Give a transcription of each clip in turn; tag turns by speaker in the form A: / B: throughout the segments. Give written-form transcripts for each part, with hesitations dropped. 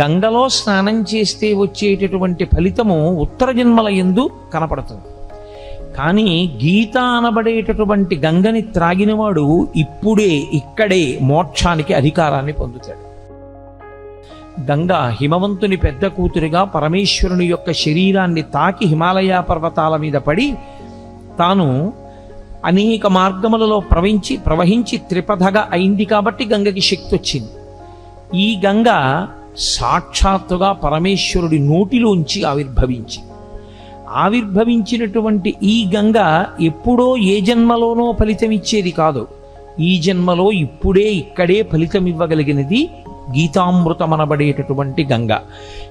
A: గంగలో స్నానం చేస్తే వచ్చేటటువంటి ఫలితము ఉత్తర జన్మల యందు కనపడుతుంది. కానీ గీత అనబడేటటువంటి గంగని త్రాగినవాడు ఇప్పుడే ఇక్కడే మోక్షానికి అధికారాన్ని పొందుతాడు. గంగ హిమవంతుని పెద్ద కూతురిగా పరమేశ్వరుని యొక్క శరీరాన్ని తాకి హిమాలయ పర్వతాల మీద పడి తాను అనేక మార్గములలో ప్రవహించి త్రిపథగా అయింది కాబట్టి గంగకి శక్తి వచ్చింది. ఈ గంగ సాక్షాత్తుగా పరమేశ్వరుడి నోటిలోంచి ఆవిర్భవించినటువంటి ఈ గంగ ఎప్పుడో ఏ జన్మలోనో ఫలితమిచ్చేది కాదు. ఈ జన్మలో ఇప్పుడే ఇక్కడే ఫలితం ఇవ్వగలిగినది గీతామృతమనబడేటటువంటి గంగ.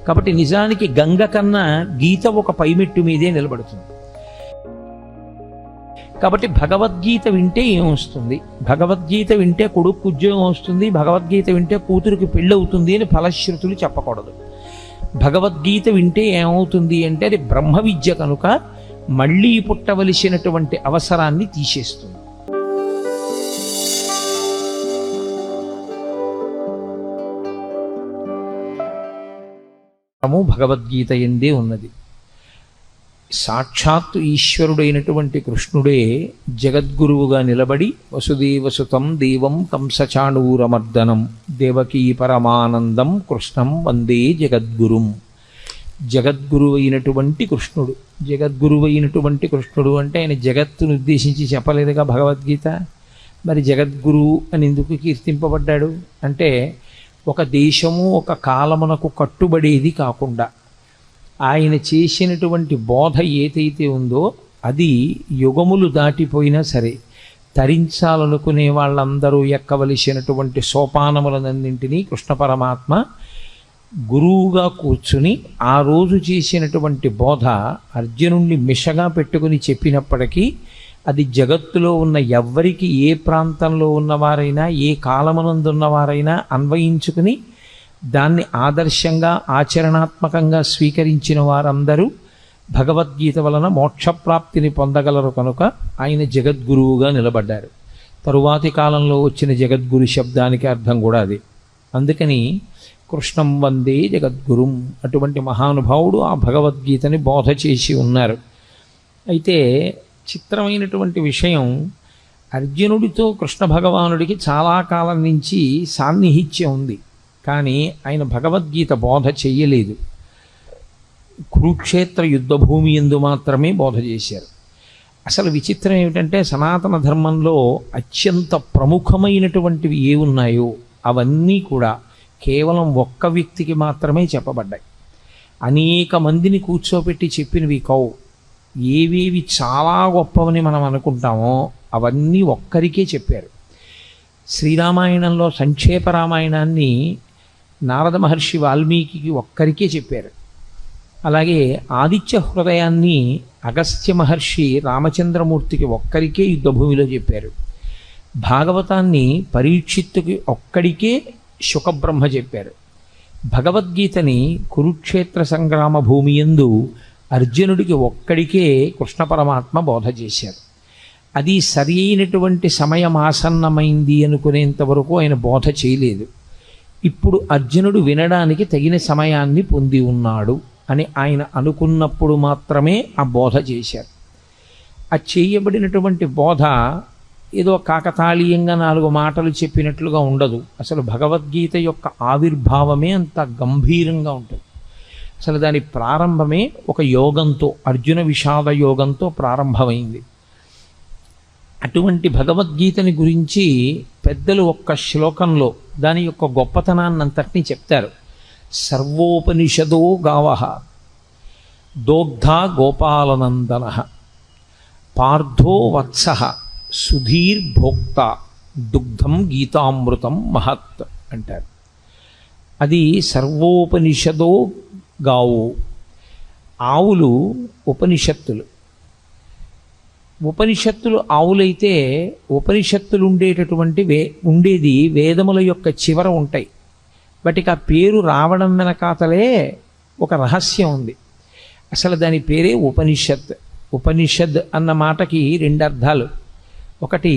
A: కాబట్టి నిజానికి గంగ కన్నా గీత ఒక పైమెట్టు మీదే నిలబడుతుంది. కాబట్టి భగవద్గీత వింటే ఏమొస్తుంది? భగవద్గీత వింటే కొడుకు ఉద్యోగం వస్తుంది, భగవద్గీత వింటే కూతురికి పెళ్ళవుతుంది అని ఫలశ్రుతులు చెప్పకూడదు. భగవద్గీత వింటే ఏమవుతుంది అంటే అది బ్రహ్మ విద్య కనుక మళ్ళీ పుట్టవలసినటువంటి అవసరాన్ని తీసేస్తుంది. భగవద్గీత ఎందే ఉన్నది. సాక్షాత్తు ఈశ్వరుడైనటువంటి కృష్ణుడే జగద్గురువుగా నిలబడి వసుదేవసుతం దేవం కంసచాణూరమర్దనం దేవకీ పరమానందం కృష్ణం వందే జగద్గురుం. జగద్గురువు అయినటువంటి కృష్ణుడు, జగద్గురువైనటువంటి కృష్ణుడు అంటే ఆయన జగత్తును ఉద్దేశించి చెప్పలేదుగా భగవద్గీత. మరి జగద్గురువు అని ఎందుకు కీర్తింపబడ్డాడు అంటే ఒక దేశము ఒక కాలమునకు కట్టుబడేది కాకుండా ఆయన చేసినటువంటి బోధ ఏదైతే ఉందో అది యుగములు దాటిపోయినా సరే తరించాలనుకునే వాళ్ళందరూ ఎక్కవలసినటువంటి సోపానములన్నింటినీ కృష్ణ పరమాత్మ గురువుగా కూర్చుని ఆ రోజు చేసినటువంటి బోధ అర్జునుణ్ణి మిషగా పెట్టుకుని చెప్పినప్పటికీ అది జగత్తులో ఉన్న ఎవ్వరికి ఏ ప్రాంతంలో ఉన్నవారైనా ఏ కాలమునందున్నవారైనా అన్వయించుకుని దాన్ని ఆదర్శంగా ఆచరణాత్మకంగా స్వీకరించిన వారందరూ భగవద్గీత వలన మోక్షప్రాప్తిని పొందగలరు కనుక ఆయన జగద్గురువుగా నిలబడ్డారు. తరువాతి కాలంలో వచ్చిన జగద్గురు శబ్దానికి అర్థం కూడా అది. అందుకని కృష్ణం వందే జగద్గురుం అటువంటి మహానుభావుడు ఆ భగవద్గీతని బోధ చేసి ఉన్నారు. అయితే చిత్రమైనటువంటి విషయం, అర్జునుడితో కృష్ణ భగవానుడికి చాలా కాలం నుంచి సాన్నిహిత్యం ఉంది, కానీ ఆయన భగవద్గీత బోధ చెయ్యలేదు. కురుక్షేత్ర యుద్ధభూమి యందు మాత్రమే బోధ చేశారు. అసలు విచిత్రం ఏమిటంటే సనాతన ధర్మంలో అత్యంత ప్రముఖమైనటువంటివి ఏ ఉన్నాయో అవన్నీ కూడా కేవలం ఒక్క వ్యక్తికి మాత్రమే చెప్పబడ్డాయి. అనేక మందిని కూర్చోపెట్టి చెప్పినవి కావు. ఏవేవి చాలా గొప్పవని మనం అనుకుంటామో అవన్నీ ఒక్కరికే చెప్పారు. శ్రీరామాయణంలో సంక్షేప రామాయణాన్ని నారద మహర్షి వాల్మీకి ఒక్కరికే చెప్పారు. అలాగే ఆదిత్య హృదయాన్ని అగస్త్య మహర్షి రామచంద్రమూర్తికి ఒక్కరికే యుద్ధభూమిలో చెప్పారు. భాగవతాన్ని పరీక్షిత్తుకి ఒక్కడికే శుకబ్రహ్మ చెప్పారు. భగవద్గీతని కురుక్షేత్ర సంగ్రామ భూమి యందు అర్జునుడికి ఒక్కడికే కృష్ణ పరమాత్మ బోధ చేశారు. అది సరి అయినటువంటి సమయం ఆసన్నమైంది అనుకునేంత వరకు ఆయన బోధ చేయలేదు. ఇప్పుడు అర్జునుడు వినడానికి తగిన సమయాన్ని పొంది ఉన్నాడు అని ఆయన అనుకున్నప్పుడు మాత్రమే ఆ బోధ చేశారు. ఆ చేయబడినటువంటి బోధ ఏదో కాకతాళీయంగా 4 మాటలు చెప్పినట్లుగా ఉండదు. అసలు భగవద్గీత యొక్క ఆవిర్భావమే అంత గంభీరంగా ఉంటుంది. అసలు దాని ప్రారంభమే ఒక యోగంతో, అర్జున విషాద యోగంతో ప్రారంభమైంది. అటువంటి భగవద్గీతని గురించి పెద్దలు ఒక్క శ్లోకంలో దాని యొక్క గొప్పతనాన్నంతటినీ చెప్తారు. సర్వోపనిషదో గావః దోగ్ధా గోపాలనందన పార్థో వత్సః సుధీర్భోక్త దుగ్ధం గీతామృతం మహత్ అంటారు. అది సర్వోపనిషదో గావు. ఆవులు ఉపనిషత్తులు. ఉపనిషత్తులు ఆవులైతే ఉపనిషత్తులు ఉండేది వేదముల యొక్క చివర ఉంటాయి. వాటికి ఆ పేరు రావడం వెనకాతలే ఒక రహస్యం ఉంది. అసలు దాని పేరే ఉపనిషత్. ఉపనిషద్ అన్న మాటకి 2 అర్థాలు. ఒకటి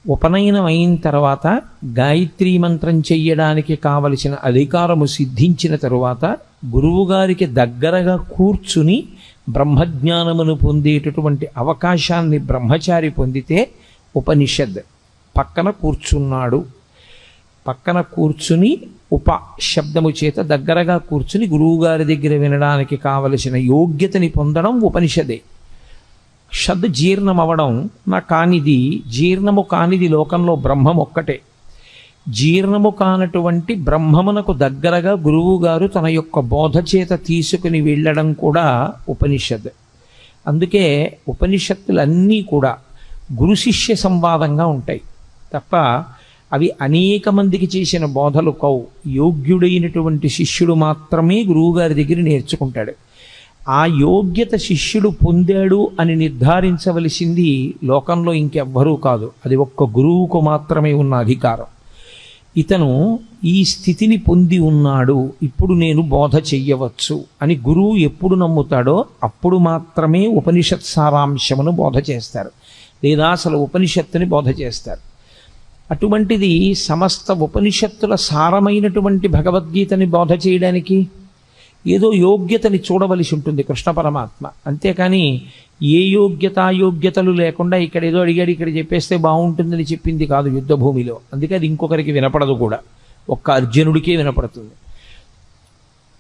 A: ఉపనయనం అయిన తర్వాత గాయత్రీ మంత్రం చెయ్యడానికి కావలసిన అధికారము సిద్ధించిన తరువాత గురువుగారికి దగ్గరగా కూర్చుని బ్రహ్మజ్ఞానమును పొందేటటువంటి అవకాశాన్ని బ్రహ్మచారి పొందితే ఉపనిషద్ పక్కన కూర్చున్నాడు. పక్కన కూర్చుని శబ్దము చేత దగ్గరగా కూర్చుని గురువుగారి దగ్గర వినడానికి కావలసిన యోగ్యతని పొందడం ఉపనిషదే. షద్ జీర్ణం అవడం జీర్ణము కానిది లోకంలో బ్రహ్మం ఒక్కటే. జీర్ణము కానటువంటి బ్రహ్మమునకు దగ్గరగా గురువుగారు తన యొక్క బోధ చేత తీసుకుని వెళ్ళడం కూడా ఉపనిషద్. అందుకే ఉపనిషత్తులన్నీ కూడా గురు శిష్య సంవాదంగా ఉంటాయి తప్ప అవి అనేక మందికి చేసిన బోధలు కవు. యోగ్యుడైనటువంటి శిష్యుడు మాత్రమే గురువుగారి దగ్గర నేర్చుకుంటాడు. ఆ యోగ్యత శిష్యుడు పొందాడు అని నిర్ధారించవలసింది లోకంలో ఇంకెవ్వరూ కాదు, అది ఒక్క గురువుకు మాత్రమే ఉన్న అధికారం. ఇతను ఈ స్థితిని పొంది ఉన్నాడు, ఇప్పుడు నేను బోధ చెయ్యవచ్చు అని గురువు ఎప్పుడు నమ్ముతాడో అప్పుడు మాత్రమే ఉపనిషత్ సారాంశమును బోధ చేస్తారు, లేదా అసలు ఉపనిషత్తుని బోధ చేస్తారు. అటువంటిది సమస్త ఉపనిషత్తుల సారమైనటువంటి భగవద్గీతని బోధ చేయడానికి ఏదో యోగ్యతని చూడవలసి ఉంటుంది కృష్ణ పరమాత్మ. అంతేకాని ఏ యోగ్యతలు లేకుండా ఇక్కడ ఏదో అడిగాడు ఇక్కడ చెప్పేస్తే బాగుంటుందని చెప్పింది కాదు యుద్ధభూమిలో. అందుకే అది ఇంకొకరికి వినపడదు కూడా, ఒక్క అర్జునుడికే వినపడుతుంది.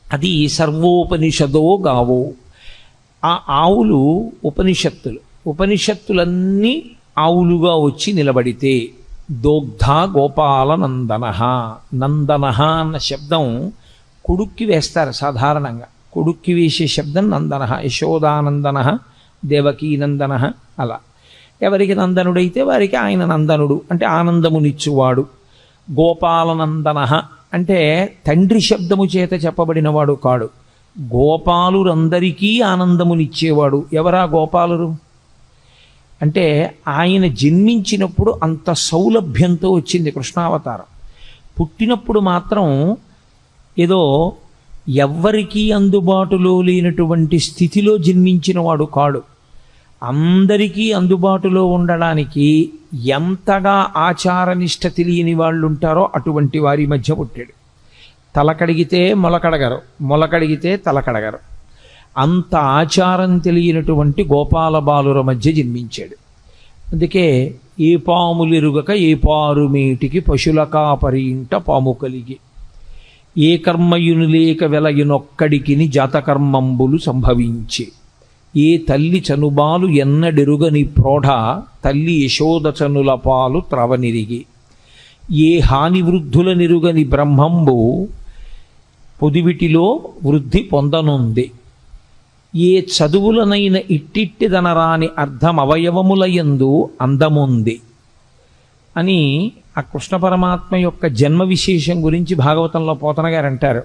A: అది సర్వోపనిషదో గావో. ఆ ఆవులు ఉపనిషత్తులన్నీ ఆవులుగా వచ్చి నిలబడితే దోగ్ధ గోపాల నందన. నందన అన్న శబ్దం కొడుక్కి వేస్తారు సాధారణంగా. కొడుక్కి వేసే శబ్దం నందన. యశోదానందన, దేవకీనందన, అలా ఎవరికి నందనుడైతే వారికి ఆయన నందనుడు అంటే ఆనందమునిచ్చువాడు. గోపాలనందన అంటే తండ్రి శబ్దము చేత చెప్పబడినవాడు కాడు, గోపాలురందరికీ ఆనందమునిచ్చేవాడు. ఎవరా గోపాలురు అంటే ఆయన జన్మించినప్పుడు అంత సౌలభ్యంతో వచ్చింది కృష్ణావతారం. పుట్టినప్పుడు మాత్రం ఏదో ఎవ్వరికీ అందుబాటులో లేనటువంటి స్థితిలో జన్మించిన వాడు కాడు. అందరికీ అందుబాటులో ఉండడానికి ఎంతగా ఆచారనిష్ట తెలియని వాళ్ళు ఉంటారో అటువంటి వారి మధ్య పుట్టాడు. తలకడిగితే మొలకడగరు, మొలకడిగితే తలకడగరు, అంత ఆచారం తెలియనటువంటి గోపాల బాలుర మధ్య జన్మించాడు. అందుకే ఏ పాములెరుగక ఏ పారుమేటికి పశుల కాపరి ఇంట పాము కలిగి, ఏ కర్మయును లేక వెలయునొక్కడికిని జాతకర్మంబులు సంభవించే, ఏ తల్లి చనుబాలు ఎన్నడెరుగని ప్రోఢ తల్లి యశోదచనుల పాలు త్రవనిరిగి, ఏ హాని వృద్ధుల నిరుగని బ్రహ్మంబు పొదివిటిలో వృద్ధి పొందనుంది, ఏ చదువులనైన ఇట్టిట్టిదనరాని అర్థం అవయవములయందు అందముంది అని ఆ కృష్ణ పరమాత్మ యొక్క జన్మ విశేషం గురించి భాగవతంలో పోతన గారు అంటారు.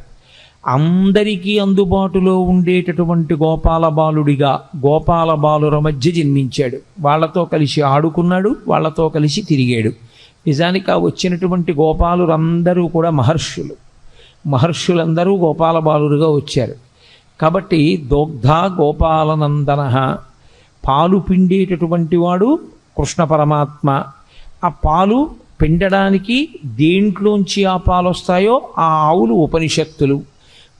A: అందరికీ అందుబాటులో ఉండేటటువంటి గోపాల బాలుడిగా గోపాల బాలుర మధ్య జన్మించాడు. వాళ్లతో కలిసి ఆడుకున్నాడు, వాళ్లతో కలిసి తిరిగాడు. నిజానికి ఆ వచ్చినటువంటి గోపాలురందరూ కూడా మహర్షులందరూ గోపాల బాలురుగా వచ్చారు. కాబట్టి దోగ్ధ గోపాలనందన, పాలు పిండేటటువంటి వాడు కృష్ణ పరమాత్మ. ఆ పాలు పిండడానికి దేంట్లోంచి ఆ పాలు వస్తాయో ఆ ఆవులు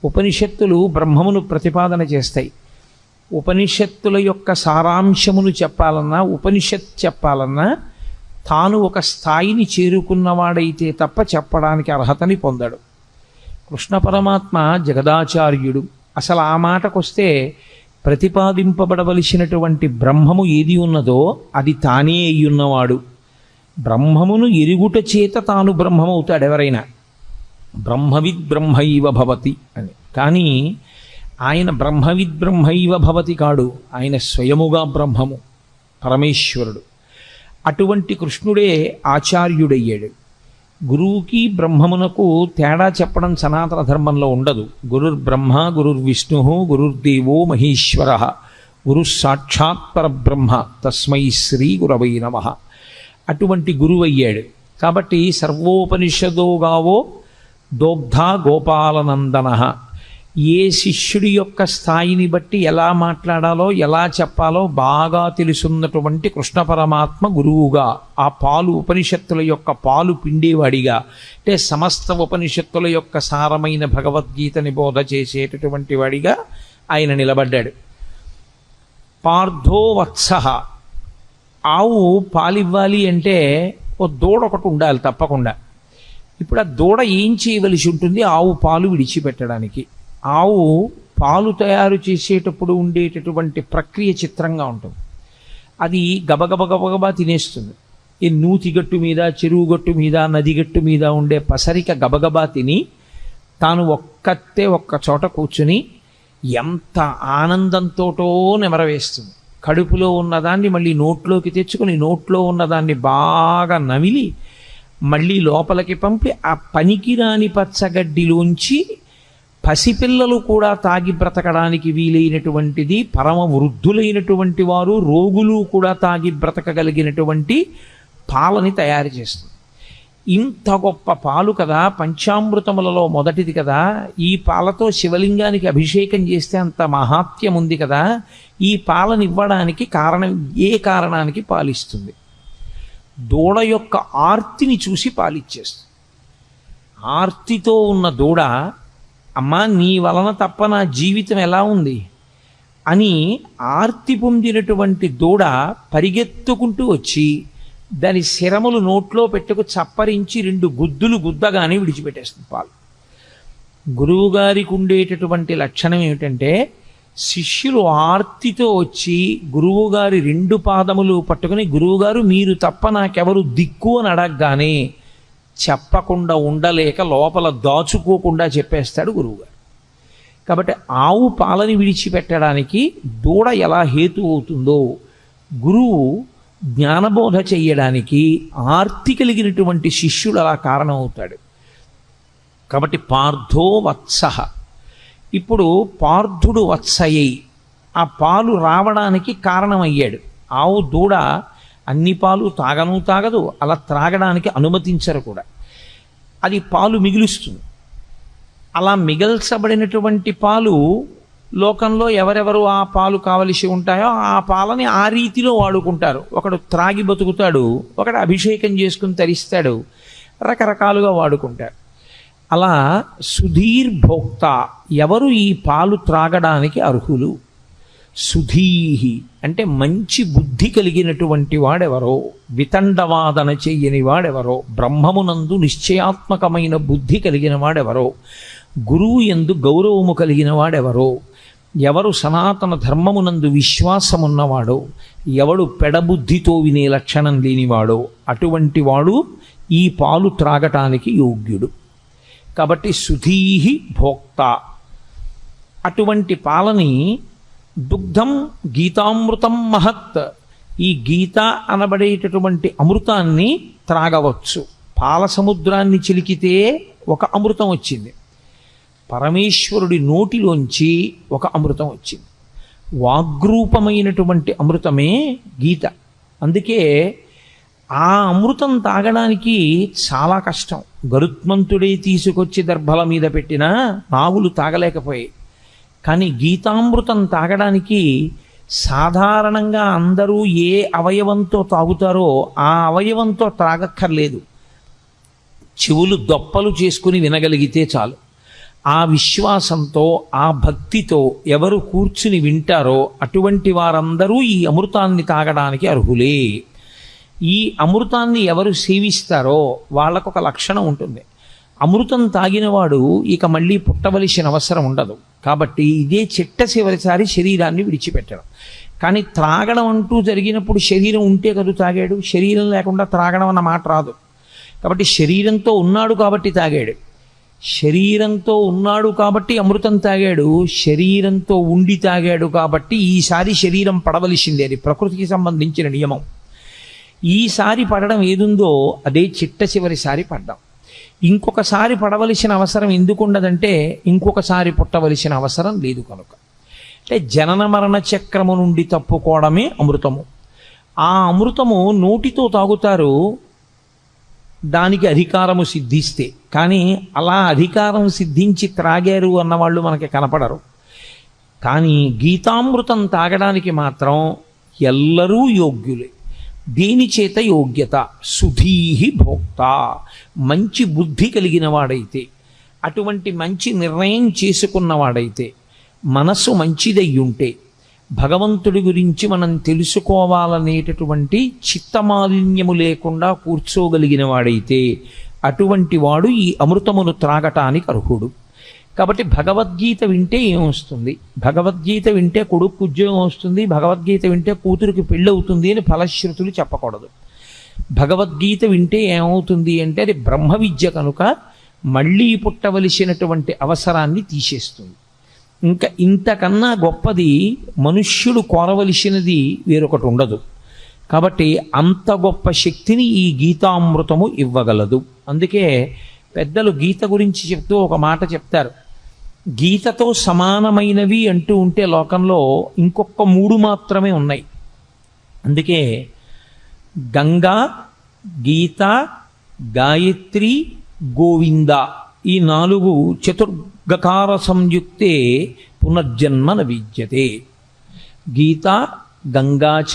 A: ఉపనిషత్తులు బ్రహ్మమును ప్రతిపాదన చేస్తాయి. ఉపనిషత్తుల యొక్క సారాంశమును చెప్పాలన్నా, ఉపనిషత్ చెప్పాలన్నా తాను ఒక స్థాయిని చేరుకున్నవాడైతే తప్ప చెప్పడానికి అర్హతని పొందడు. కృష్ణ పరమాత్మ జగదాచార్యుడు. అసలు ఆ మాటకొస్తే ప్రతిపాదింపబడవలసినటువంటి బ్రహ్మము ఏది ఉన్నదో అది తానే అయ్యున్నవాడు. బ్రహ్మమును ఎరుగుట చేత తాను బ్రహ్మమవుతాడు ఎవరైనా. బ్రహ్మవిద్ బ్రహ్మైవ భవతి అని. కానీ ఆయన బ్రహ్మవిద్ బ్రహ్మైవ భవతి కాడు, ఆయన స్వయముగా బ్రహ్మము, పరమేశ్వరుడు. అటువంటి కృష్ణుడే ఆచార్యుడయ్యాడు. గురువుకి బ్రహ్మమునకు తేడా చెప్పడం సనాతన ధర్మంలో ఉండదు. గురుర్బ్రహ్మ గురుర్విష్ణు గురుర్దేవో మహేశ్వర గురు సాక్షాత్ పరబ్రహ్మ తస్మై శ్రీ గురవై నమః. అటువంటి గురువయ్యాడు. కాబట్టి సర్వోపనిషదో గావో దోగ్ధ గోపాలనందన. ఏ శిష్యుడి యొక్క స్థాయిని బట్టి ఎలా మాట్లాడాలో ఎలా చెప్పాలో బాగా తెలుసున్నటువంటి కృష్ణ పరమాత్మ గురువుగా, ఆ పాలు ఉపనిషత్తుల యొక్క పాలు పిండేవాడిగా, అంటే సమస్త ఉపనిషత్తుల యొక్క సారమైన భగవద్గీతని బోధ చేసేటటువంటి వాడిగా ఆయన నిలబడ్డాడు. పార్థో వత్సః, ఆవు పాలివ్వాలి అంటే ఓ దూడ ఒకటి ఉండాలి తప్పకుండా. ఇప్పుడు ఆ దూడ ఏం చేయవలసి ఉంటుంది? ఆవు పాలు విడిచిపెట్టడానికి. ఆవు పాలు తయారు చేసేటప్పుడు ఉండేటటువంటి ప్రక్రియ చిత్రంగా ఉంటుంది. అది గబగబా తినేస్తుంది. ఈ నూతి గట్టు మీద, చెరువు గట్టు మీద, నది గట్టు మీద ఉండే పసరిక గబగబా తిని తాను ఒక్క చోట కూర్చుని ఎంత ఆనందంతోటో నెమరవేస్తుంది. కడుపులో ఉన్నదాన్ని మళ్ళీ నోట్లోకి తెచ్చుకొని నోట్లో ఉన్నదాన్ని బాగా నమిలి మళ్ళీ లోపలికి పంపి ఆ పనికిరాని పచ్చగడ్డిలోంచి పసిపిల్లలు కూడా తాగి బ్రతకడానికి వీలైనటువంటిది, పరమ వృద్ధులైనటువంటి వారు, రోగులు కూడా తాగి బ్రతకగలిగినటువంటి పాలని తయారు చేస్తుంది. ఇంత గొప్ప పాలు కదా, పంచామృతములలో మొదటిది కదా. ఈ పాలతో శివలింగానికి అభిషేకం చేస్తే అంత మహాత్యం ఉంది కదా. ఈ పాలనివ్వడానికి కారణం, ఏ కారణానికి పాలిస్తుంది? దూడ యొక్క ఆర్తిని చూసి పాలిచ్చేస్తుంది. ఆర్తితో ఉన్న దూడ, అమ్మా నీ వలన తప్ప నా జీవితం ఎలా ఉంది అని ఆర్తి పొందినటువంటి దూడ పరిగెత్తుకుంటూ వచ్చి దాని శిరములు నోట్లో పెట్టుకు చప్పరించి 2 గుద్దులు గుద్దగానే విడిచిపెట్టేస్తుంది పాలు. గురువుగారికి ఉండేటటువంటి లక్షణం ఏమిటంటే, శిష్యులు ఆర్తితో వచ్చి గురువుగారి 2 పాదములు పట్టుకుని, గురువుగారు మీరు తప్ప నాకెవరు దిక్కు అని అడగగానే చెప్పకుండా ఉండలేక లోపల దాచుకోకుండా చెప్పేస్తాడు గురువుగారు. కాబట్టి ఆవు పాలని విడిచిపెట్టడానికి దూడ ఎలా హేతు అవుతుందో, గురువు జ్ఞానబోధ చెయ్యడానికి ఆర్తి కలిగినటువంటి శిష్యుడు అలా కారణమవుతాడు. కాబట్టి పార్థో వత్సః. ఇప్పుడు పార్థుడు వత్సయై, ఆ పాలు రావడానికి కారణమయ్యాడు. ఆవు దూడ అన్ని పాలు తాగదు, అలా త్రాగడానికి అనుమతించరు కూడా. అది పాలు మిగులుస్తుంది. అలా మిగల్చబడినటువంటి పాలు లోకంలో ఎవరెవరు ఆ పాలు కావలసి ఉంటాయో ఆ పాలని ఆ రీతిలో వాడుకుంటారు. ఒకడు త్రాగి బతుకుతాడు, ఒకడు అభిషేకం చేసుకుని తరిస్తాడు, రకరకాలుగా వాడుకుంటారు. అలా సుధీర్భోక్త, ఎవరు ఈ పాలు త్రాగడానికి అర్హులు? సుధీహి అంటే మంచి బుద్ధి కలిగినటువంటి వాడెవరో, వితండవాదన చెయ్యని వాడెవరో, బ్రహ్మమునందు నిశ్చయాత్మకమైన బుద్ధి కలిగిన వాడెవరో, గురువు యందు గౌరవము కలిగిన వాడెవరో, ఎవరు సనాతన ధర్మమునందు విశ్వాసమున్నవాడో, ఎవడు పెడబుద్ధితో వినే లక్షణం లేనివాడో, అటువంటి వాడు ఈ పాలు త్రాగటానికి యోగ్యుడు. కాబట్టి సుధీహి భోక్త. అటువంటి పాలని దుగ్ధం గీతామృతం మహత్, ఈ గీత అనబడేటటువంటి అమృతాన్ని త్రాగవచ్చు. పాల సముద్రాన్ని చిలికితే ఒక అమృతం వచ్చింది, పరమేశ్వరుడి నోటిలోంచి ఒక అమృతం వచ్చింది. వాగ్రూపమైనటువంటి అమృతమే గీత. అందుకే ఆ అమృతం తాగడానికి చాలా కష్టం. గరుత్మంతుడే తీసుకొచ్చి దర్భల మీద పెట్టినా నాగులు తాగలేకపోయాయి. కానీ గీతామృతం తాగడానికి సాధారణంగా అందరూ ఏ అవయవంతో తాగుతారో ఆ అవయవంతో త్రాగక్కర్లేదు, చెవులు దొప్పలు చేసుకుని వినగలిగితే చాలు. ఆ విశ్వాసంతో, ఆ భక్తితో ఎవరు కూర్చుని వింటారో అటువంటి వారందరూ ఈ అమృతాన్ని తాగడానికి అర్హులే. ఈ అమృతాన్ని ఎవరు సేవిస్తారో వాళ్ళకు ఒక లక్షణం ఉంటుంది. అమృతం తాగినవాడు ఇక మళ్ళీ పుట్టవలసిన అవసరం ఉండదు. కాబట్టి ఇదే చిట్టచివరిసారి శరీరాన్ని విడిచిపెట్టడం. కానీ త్రాగడం అంటూ జరిగినప్పుడు శరీరం ఉంటే కదా తాగాడు, శరీరం లేకుండా త్రాగడం అన్న మాట రాదు. కాబట్టి శరీరంతో ఉన్నాడు కాబట్టి తాగాడు, శరీరంతో ఉన్నాడు కాబట్టి అమృతం తాగాడు, శరీరంతో ఉండి తాగాడు కాబట్టి ఈసారి శరీరం పడవలసిందే. అది ప్రకృతికి సంబంధించిన నియమం. ఈసారి పడడం ఏదుందో అదే చిట్టచివరిసారి పడ్డాం. ఇంకొకసారి పడవలసిన అవసరం ఎందుకు ఉండదంటే ఇంకొకసారి పుట్టవలసిన అవసరం లేదు కనుక. అంటే జనన మరణ చక్రము నుండి తప్పుకోవడమే అమృతము. ఆ అమృతము నోటితో తాగుతారు, దానికి అధికారము సిద్ధిస్తే. కానీ అలా అధికారం సిద్ధించి త్రాగారు అన్నవాళ్ళు మనకి కనపడరు. కానీ గీతామృతం తాగడానికి మాత్రం ఎల్లరూ యోగ్యులే. దేని చేత యోగ్యత? సుధీహి భోక్త, మంచి బుద్ధి కలిగిన వాడైతే, అటువంటి మంచి నిర్ణయం చేసుకున్నవాడైతే, మనసు మంచిదయ్యుంటే, భగవంతుడి గురించి మనం తెలుసుకోవాలనేటటువంటి చిత్తమాలిన్యము లేకుండా కూర్చోగలిగిన వాడైతే అటువంటి వాడు ఈ అమృతమును త్రాగటానికి అర్హుడు. కాబట్టి భగవద్గీత వింటే ఏమొస్తుంది? భగవద్గీత వింటే కొడుకు ఉద్యోగం వస్తుంది, భగవద్గీత వింటే కూతురికి పెళ్ళి అవుతుంది అని ఫలశ్రుతులు చెప్పకూడదు. భగవద్గీత వింటే ఏమవుతుంది అంటే అది బ్రహ్మ విద్య కనుక మళ్ళీ పుట్టవలసినటువంటి అవసరాన్ని తీసేస్తుంది. ఇంకా ఇంతకన్నా గొప్పది మనుష్యుడు కోరవలసినది వేరొకటి ఉండదు. కాబట్టి అంత గొప్ప శక్తిని ఈ గీతామృతము ఇవ్వగలదు. అందుకే పెద్దలు గీత గురించి చెప్తూ ఒక మాట చెప్తారు. గీతతో సమానమైనవి అంటూ ఉంటే లోకంలో ఇంకొక 3 మాత్రమే ఉన్నాయి. అందుకే గంగా, గీత, గాయత్రి, గోవింద ఈ 4 చతుర్గకార సంయుక్తే పునర్జన్మ న విద్యతే. గీత, గంగాచ,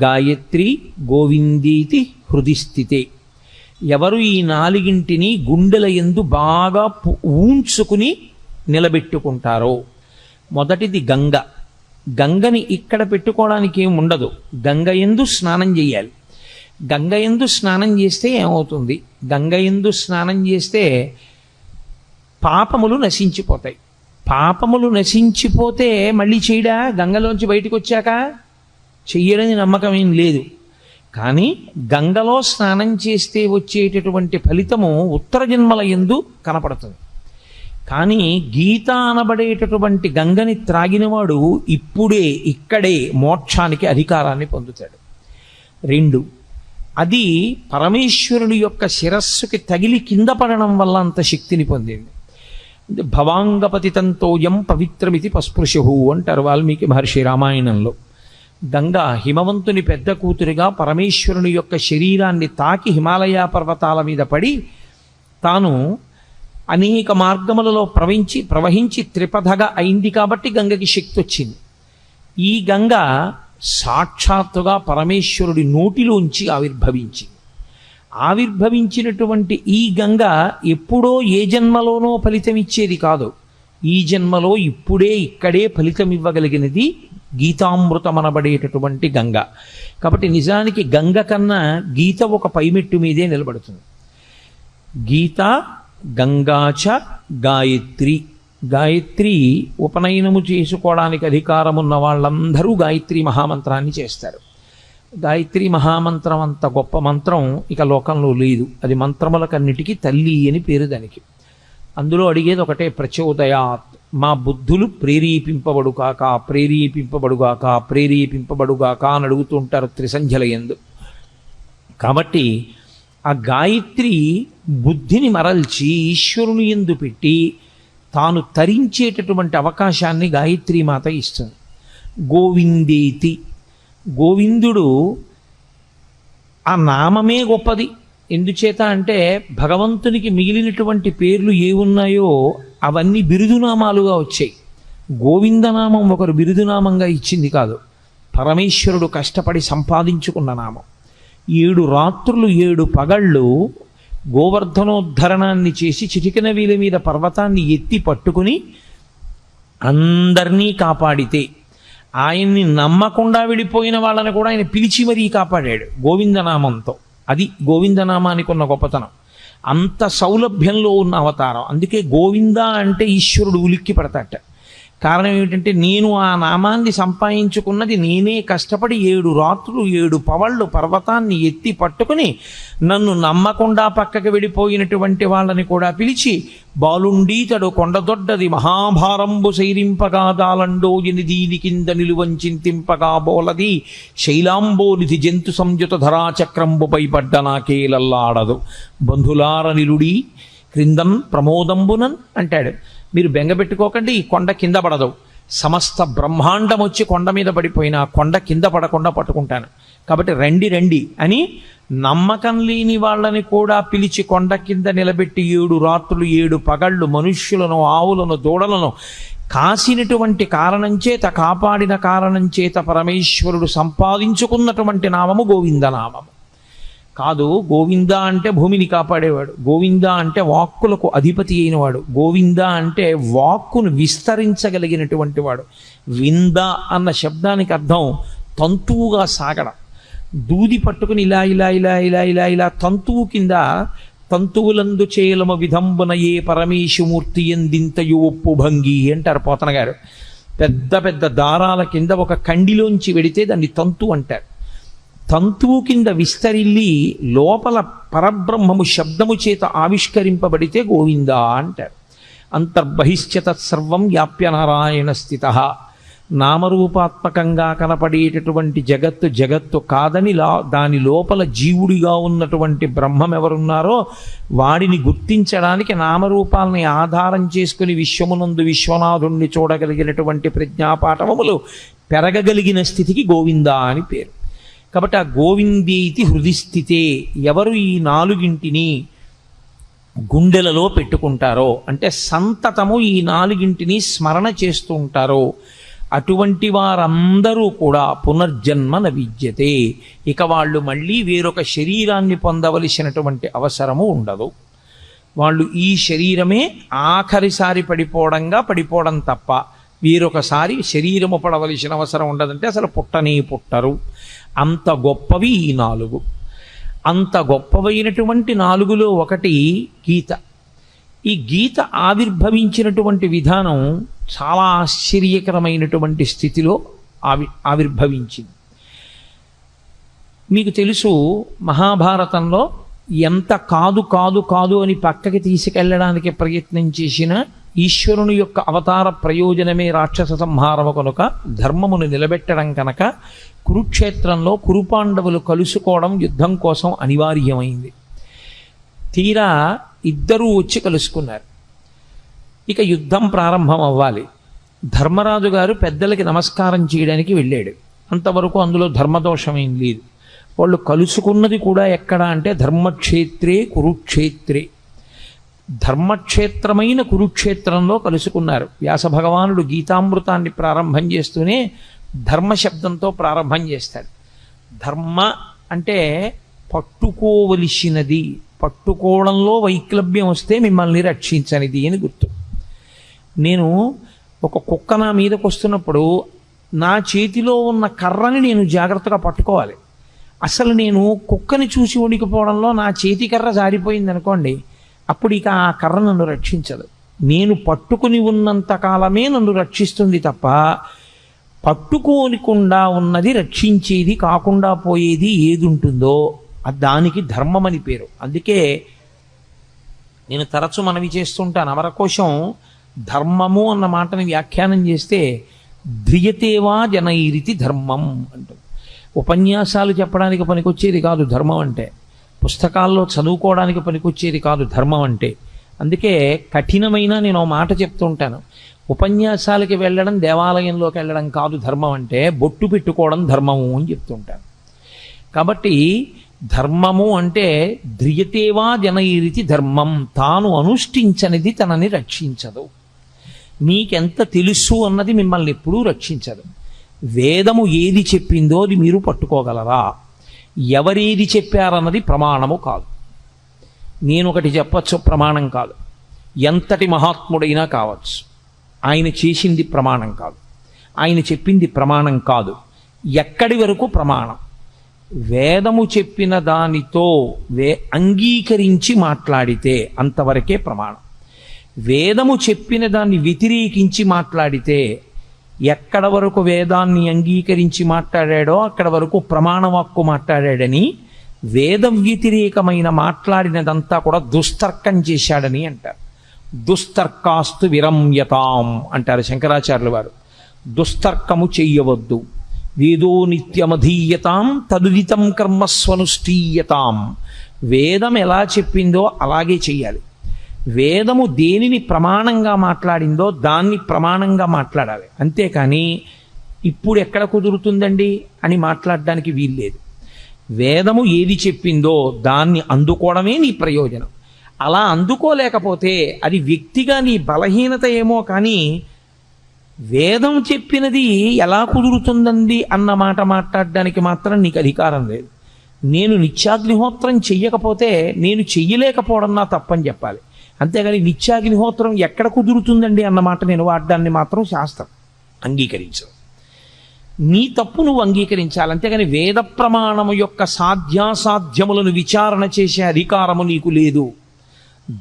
A: గాయత్రి, గోవిందీతి హృది స్థితే. ఎవరు ఈ 4ంటిని గుండెల యందు బాగా ఊంచుకుని నిలబెట్టుకుంటారో, మొదటిది గంగ. గంగని ఇక్కడ పెట్టుకోవడానికి ఏమి ఉండదు. గంగ యందు స్నానం చేయాలి. గంగ యందు స్నానం చేస్తే ఏమవుతుంది? గంగ యందు స్నానం చేస్తే పాపములు నశించిపోతాయి. పాపములు నశించిపోతే మళ్ళీ చేయడా? గంగలోంచి బయటకు వచ్చాక చెయ్యడని నమ్మకం ఏం లేదు. కానీ గంగలో స్నానం చేస్తే వచ్చేటటువంటి ఫలితము ఉత్తర జన్మల యందు కనపడుతుంది. కానీ గీత అనబడేటటువంటి గంగని త్రాగినవాడు ఇప్పుడే ఇక్కడే మోక్షానికి అధికారాన్ని పొందుతాడు. 2, అది పరమేశ్వరుని యొక్క శిరస్సుకి తగిలి కింద పడడం వల్ల అంత శక్తిని పొందింది. భవాంగపతితంతోయం పవిత్రమితి పస్పృశు అంటారు వాల్మీకి మహర్షి రామాయణంలో. గంగ హిమవంతుని పెద్ద కూతురిగా పరమేశ్వరుని యొక్క శరీరాన్ని తాకి హిమాలయ పర్వతాల మీద పడి తాను అనేక మార్గములలో ప్రవహించి త్రిపథగా అయింది. కాబట్టి గంగకి శక్తి వచ్చింది. ఈ గంగ సాక్షాత్తుగా పరమేశ్వరుడి నోటిలోంచి ఆవిర్భవించినటువంటి ఈ గంగ ఎప్పుడో ఏ జన్మలోనో ఫలితమిచ్చేది కాదు. ఈ జన్మలో ఇప్పుడే ఇక్కడే ఫలితం ఇవ్వగలిగినది గీతామృతమనబడేటటువంటి గంగ. కాబట్టి నిజానికి గంగ కన్నా గీత ఒక పైమెట్టు మీదే నిలబడుతుంది. గీత, గంగాచ, గాయత్రి. గాయత్రి ఉపనయనము చేసుకోవడానికి అధికారమున్న వాళ్ళందరూ గాయత్రి మహామంత్రాన్ని చేస్తారు. గాయత్రి మహామంత్రం అంత గొప్ప మంత్రం ఇక లోకంలో లేదు. అది మంత్రములకన్నిటికీ తల్లి అని పేరు దానికి. అందులో అడిగేది ఒకటే, ప్రచోదయాత్, మా బుద్ధులు ప్రేరేపింపబడుగాక ప్రేరేపింపబడుగాక ప్రేరేపింపబడుగాక అని అడుగుతూ ఉంటారు త్రిసంధ్యల యందు. కాబట్టి ఆ గాయత్రి బుద్ధిని మరల్చి ఈశ్వరుని యందు పెట్టి తాను తరించేటటువంటి అవకాశాన్ని గాయత్రీ మాత ఇస్తుంది. గోవిందేతి, గోవిందుడు ఆ నామమే గొప్పది. ఎందుచేత అంటే భగవంతునికి మిగిలినటువంటి పేర్లు ఏ ఉన్నాయో అవన్నీ బిరుదునామాలుగా వచ్చాయి. గోవిందనామం ఒకరు బిరుదునామంగా ఇచ్చింది కాదు, పరమేశ్వరుడు కష్టపడి సంపాదించుకున్న నామం. 7 రాత్రులు 7 పగళ్ళు గోవర్ధనోద్ధరణాన్ని చేసి చిటికెన వీల మీద పర్వతాన్ని ఎత్తి పట్టుకుని అందరినీ కాపాడితే, ఆయన్ని నమ్మకుండా వెళ్ళిపోయిన వాళ్ళని కూడా ఆయన పిలిచి మరీ కాపాడాడు గోవిందనామంతో. అది గోవిందనామానికి ఉన్న గొప్పతనం. అంత సౌలభ్యంలో ఉన్న అవతారం. అందుకే గోవింద అంటే ఈశ్వరుడు ఉలిక్కి పడతాట. కారణం ఏమిటంటే నేను ఆ నామాన్ని సంపాదించుకున్నది నేనే కష్టపడి 7 రాత్రులు 7 పవళ్ళు పర్వతాన్ని ఎత్తి పట్టుకుని నన్ను నమ్మకుండా పక్కకి వెళ్ళిపోయినటువంటి వాళ్ళని కూడా పిలిచి, బాలుండీతడు కొండదొడ్డది మహాభారంబు సైరింపగా దాలండో ఎనిదీని కింద నిలువంచింతింపగా బోలది శైలాంబోనిధి జంతు సంయుత ధరాచక్రంబుపై పడ్డ నాకేలల్లాడదు బంధులార నిలుడి క్రిందం ప్రమోదంబునన్ అంటాడు. మీరు బెంగపెట్టుకోకండి, ఈ కొండ కింద పడదు. సమస్త బ్రహ్మాండం వచ్చి కొండ మీద పడిపోయినా కొండ కింద పడకుండా పట్టుకుంటాను. కాబట్టి రండి రండి అని నమ్మకం లేని వాళ్ళని కూడా పిలిచి కొండ కింద నిలబెట్టి 7 రాత్రులు 7 పగళ్ళు మనుష్యులను ఆవులను దూడలను కాసినటువంటి కారణం చేత, కాపాడిన కారణం చేత పరమేశ్వరుడు సంపాదించుకున్నటువంటి నామము గోవిందనామము కాదు. గోవింద అంటే భూమిని కాపాడేవాడు, గోవింద అంటే వాక్కులకు అధిపతి అయినవాడు, గోవింద అంటే వాక్కును విస్తరించగలిగినటువంటి వాడు. వింద అన్న శబ్దానికి అర్థం తంతువుగా సాగడం. దూది పట్టుకుని ఇలా ఇలా ఇలా ఇలా ఇలా ఇలా తంతువు కింద తంతువులందు చేలమ విధంబున ఏ పరమేశమూర్తి ఎందింతయు ఒప్పు భంగి అంటారు పోతన గారు. పెద్ద పెద్ద దారాల కింద ఒక కండిలోంచి వెడితే దాన్ని తంతు అంటారు. తంతువు కింద విస్తరిల్లి లోపల పరబ్రహ్మము శబ్దము చేత ఆవిష్కరింపబడితే గోవింద అంటారు. అంతర్బహిశ్చ తత్సర్వం వ్యాప్య నారాయణ స్థితః. నామరూపాత్మకంగా కనపడేటటువంటి జగత్తు కాదని దాని లోపల జీవుడిగా ఉన్నటువంటి బ్రహ్మం ఎవరున్నారో వాడిని గుర్తించడానికి నామరూపాలని ఆధారం చేసుకుని విశ్వమునందు విశ్వనాథుణ్ణి చూడగలిగినటువంటి ప్రజ్ఞాపాఠవములు పెరగగలిగిన స్థితికి గోవింద అని పేరు. కాబట్టి ఆ గోవిందేతి హృదిస్థితే, ఎవరు ఈ 4గింటిని గుండెలలో పెట్టుకుంటారో అంటే సంతతము ఈ 4గింటిని స్మరణ చేస్తూ ఉంటారో అటువంటి వారందరూ కూడా పునర్జన్మ న విద్యతే, ఇక వాళ్ళు మళ్ళీ వేరొక శరీరాన్ని పొందవలసినటువంటి అవసరము ఉండదు. వాళ్ళు ఈ శరీరమే ఆఖరిసారి పడిపోవడం తప్ప వేరొకసారి శరీరము పడవలసిన అవసరం ఉండదంటే అసలు పుట్టనే పుట్టరు. అంత గొప్పవి ఈ 4. అంత గొప్పవైనటువంటి 4లో ఒకటి గీత. ఈ గీత ఆవిర్భవించినటువంటి విధానం చాలా ఆశ్చర్యకరమైనటువంటి స్థితిలో ఆవిర్భవించింది. మీకు తెలుసు, మహాభారతంలో ఎంత కాదు కాదు కాదు అని పక్కకి తీసుకెళ్ళడానికి ప్రయత్నం చేసిన ఈశ్వరుని యొక్క అవతార ప్రయోజనమే రాక్షస సంహారము కనుక, ధర్మమును నిలబెట్టడం కనుక కురుక్షేత్రంలో కురుపాండవులు కలుసుకోవడం యుద్ధం కోసం అనివార్యమైంది. తీరా ఇద్దరూ వచ్చి కలుసుకున్నారు. ఇక యుద్ధం ప్రారంభం అవ్వాలి. ధర్మరాజు గారు పెద్దలకి నమస్కారం చేయడానికి వెళ్ళాడు. అంతవరకు అందులో ధర్మదోషమేం లేదు. వాళ్ళు కలుసుకున్నది కూడా ఎక్కడ అంటే ధర్మక్షేత్రే కురుక్షేత్రే, ధర్మక్షేత్రమైన కురుక్షేత్రంలో కలుసుకున్నారు. వ్యాస భగవానుడు గీతామృతాన్ని ప్రారంభం చేస్తూనే ధర్మ శబ్దంతో ప్రారంభం చేస్తాడు. ధర్మ అంటే పట్టుకోవలసినది, పట్టుకోవడంలో వైక్లభ్యం వస్తే మిమ్మల్ని రక్షించనిది అని గుర్తు. నేను ఒక కుక్క నా మీదకి వస్తున్నప్పుడు నా చేతిలో ఉన్న కర్రని నేను జాగ్రత్తగా పట్టుకోవాలి. అసలు నేను కుక్కని చూసి వణికిపోవడంలో నా చేతి కర్ర జారిపోయింది అనుకోండి, అప్పుడు ఇక ఆ కర్ర నన్ను రక్షించదు. నేను పట్టుకుని ఉన్నంత కాలమే నన్ను రక్షిస్తుంది తప్ప పట్టుకోనికుండా ఉన్నది రక్షించేది కాకుండా పోయేది ఏది ఉంటుందో దానికి ధర్మం అని పేరు. అందుకే నేను తరచు మనవి చేస్తుంటాను, అమరకోశం ధర్మము అన్న మాటని వ్యాఖ్యానం చేస్తే ధ్రియతేవా జనైరితి ధర్మం అంటుంది. ఉపన్యాసాలు చెప్పడానికి పనికొచ్చేది కాదు ధర్మం అంటే, పుస్తకాల్లో చదువుకోవడానికి పనికొచ్చేది కాదు ధర్మం అంటే. అందుకే కఠినమైన నేను మాట చెప్తూ ఉంటాను, ఉపన్యాసాలకి వెళ్ళడం దేవాలయంలోకి వెళ్ళడం కాదు ధర్మం అంటే, బొట్టు పెట్టుకోవడం ధర్మము అని చెప్తుంటాను. కాబట్టి ధర్మము అంటే ధ్రియతేవా జనైరితి ధర్మం, తాను అనుష్ఠించనిది తనని రక్షించదు. మీకెంత తెలుసు అన్నది మిమ్మల్ని ఎప్పుడూ రక్షించదు. వేదము ఏది చెప్పిందో అది మీరు పట్టుకోగలరా? ఎవరేది చెప్పారన్నది ప్రమాణము కాదు. నేను ఒకటి చెప్పచ్చు, ప్రమాణం కాదు. ఎంతటి మహాత్ముడైనా కావచ్చు, ఆయన చేసింది ప్రమాణం కాదు, ఆయన చెప్పింది ప్రమాణం కాదు. ఎక్కడి వరకు ప్రమాణం? వేదము చెప్పిన దానితో అంగీకరించి మాట్లాడితే అంతవరకే ప్రమాణం. వేదము చెప్పిన దాన్ని వ్యతిరేకించి మాట్లాడితే ఎక్కడ వరకు వేదాన్ని అంగీకరించి మాట్లాడాడో అక్కడ వరకు ప్రమాణవాక్కు మాట్లాడాడని, వేద వ్యతిరేకమైన మాట్లాడినదంతా కూడా దుస్తర్కం చేశాడని అంటారు. దుస్తర్కాస్తు విరమ్యతాం అంటారు శంకరాచార్యుల వారు. దుస్తర్కము చెయ్యవద్దు. వేదో నిత్యమధీయతాం తదుదితం కర్మస్వనుష్ఠీయతాం. వేదం ఎలా చెప్పిందో అలాగే చెయ్యాలి. వేదము దేనిని ప్రమాణంగా మాట్లాడిందో దాన్ని ప్రమాణంగా మాట్లాడాలి. అంతేకాని ఇప్పుడు ఎక్కడ కుదురుతుందండి అని మాట్లాడడానికి వీల్లేదు. వేదము ఏది చెప్పిందో దాన్ని అందుకోవడమే నీ ప్రయోజనం. అలా అందుకోలేకపోతే అది వ్యక్తిగా నీ బలహీనత ఏమో, కానీ వేదం చెప్పినది ఎలా కుదురుతుందండి అన్న మాట మాట్లాడడానికి మాత్రం నీకు అధికారం లేదు. నేను నిత్యాగ్నిహోత్రం చెయ్యకపోతే నేను చెయ్యలేకపోవడం నా తప్పని చెప్పాలి. అంతేగాని నిత్యాగ్నిహోత్రం ఎక్కడ కుదురుతుందండి అన్న మాట నేను వాడడాన్ని మాత్రం శాస్త్రం అంగీకరించదు. నీ తప్పు నువ్వు అంగీకరించాలి. అంతేగాని వేద ప్రమాణము యొక్క సాధ్యాసాధ్యములను విచారణ చేసే అధికారము నీకు లేదు.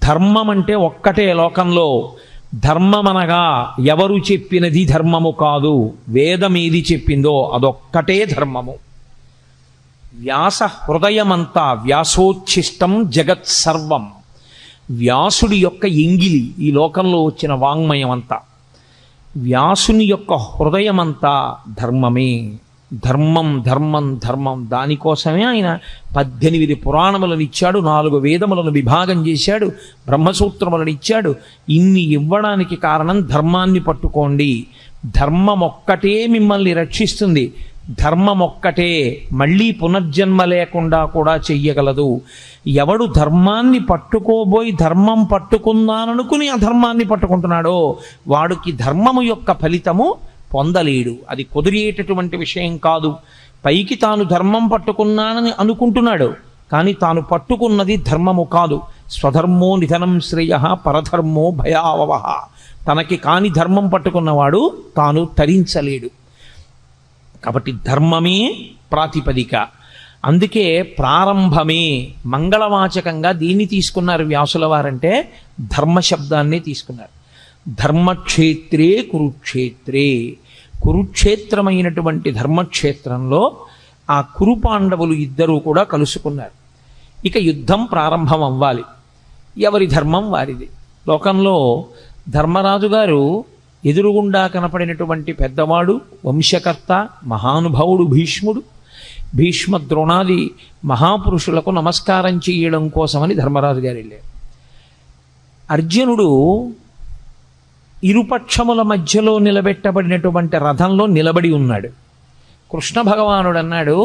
A: ధర్మం అంటే ఒక్కటే లోకంలో. ధర్మమనగా ఎవరు చెప్పినది ధర్మము కాదు, వేదం ఏది చెప్పిందో అదొక్కటే ధర్మము. వ్యాస హృదయమంతా వ్యాసోచ్ఛిష్టం జగత్ సర్వం. వ్యాసుడి యొక్క ఎంగిలి ఈ లోకంలో వచ్చిన వాంగ్మయం అంతా. వ్యాసుని యొక్క హృదయమంతా ధర్మమే. ధర్మం ధర్మం ధర్మం. దానికోసమే ఆయన 18 పురాణములను ఇచ్చాడు, 4 వేదములను విభాగం చేశాడు, బ్రహ్మసూత్రములను ఇచ్చాడు. ఇన్ని ఇవ్వడానికి కారణం ధర్మాన్ని పట్టుకోండి. ధర్మం ఒక్కటే మిమ్మల్ని రక్షిస్తుంది. ధర్మం ఒక్కటే మళ్ళీ పునర్జన్మ లేకుండా కూడా చెయ్యగలదు. ఎవడు ధర్మాన్ని పట్టుకోబోయి ధర్మం పట్టుకున్నాననుకుని అధర్మాన్ని పట్టుకుంటున్నాడో వాడికి ధర్మము యొక్క ఫలితము పొందలేడు. అది కుదిరేటటువంటి విషయం కాదు. పైకి తాను ధర్మం పట్టుకున్నానని అనుకుంటున్నాడు, కానీ తాను పట్టుకున్నది ధర్మము కాదు. స్వధర్మో నిధనం శ్రేయ పరధర్మో భయావహ. తనకి కాని ధర్మం పట్టుకున్నవాడు తాను తరించలేడు. కాబట్టి ధర్మమే ప్రాతిపదిక. అందుకే ప్రారంభమే మంగళవాచకంగా దీన్ని తీసుకున్నారు వ్యాసుల వారంటే ధర్మశబ్దాన్ని తీసుకున్నారు. ధర్మక్షేత్రే కురుక్షేత్రే. కురుక్షేత్రమైనటువంటి ధర్మక్షేత్రంలో ఆ కురుపాండవులు ఇద్దరూ కూడా కలుసుకున్నారు. ఇక యుద్ధం ప్రారంభం అవ్వాలి. ఎవరి ధర్మం వారిది. లోకంలో ధర్మరాజు గారు ఎదురుగుండా కనపడినటువంటి పెద్దవాడు, వంశకర్త, మహానుభావుడు భీష్ముడు. భీష్మ ద్రోణాది మహాపురుషులకు నమస్కారం చేయడం కోసమని ధర్మరాజు గారు వెళ్ళారు. అర్జునుడు ఇరుపక్షముల మధ్యలో నిలబెట్టబడినటువంటి రథంలో నిలబడి ఉన్నాడు. కృష్ణ భగవానుడు అన్నాడు,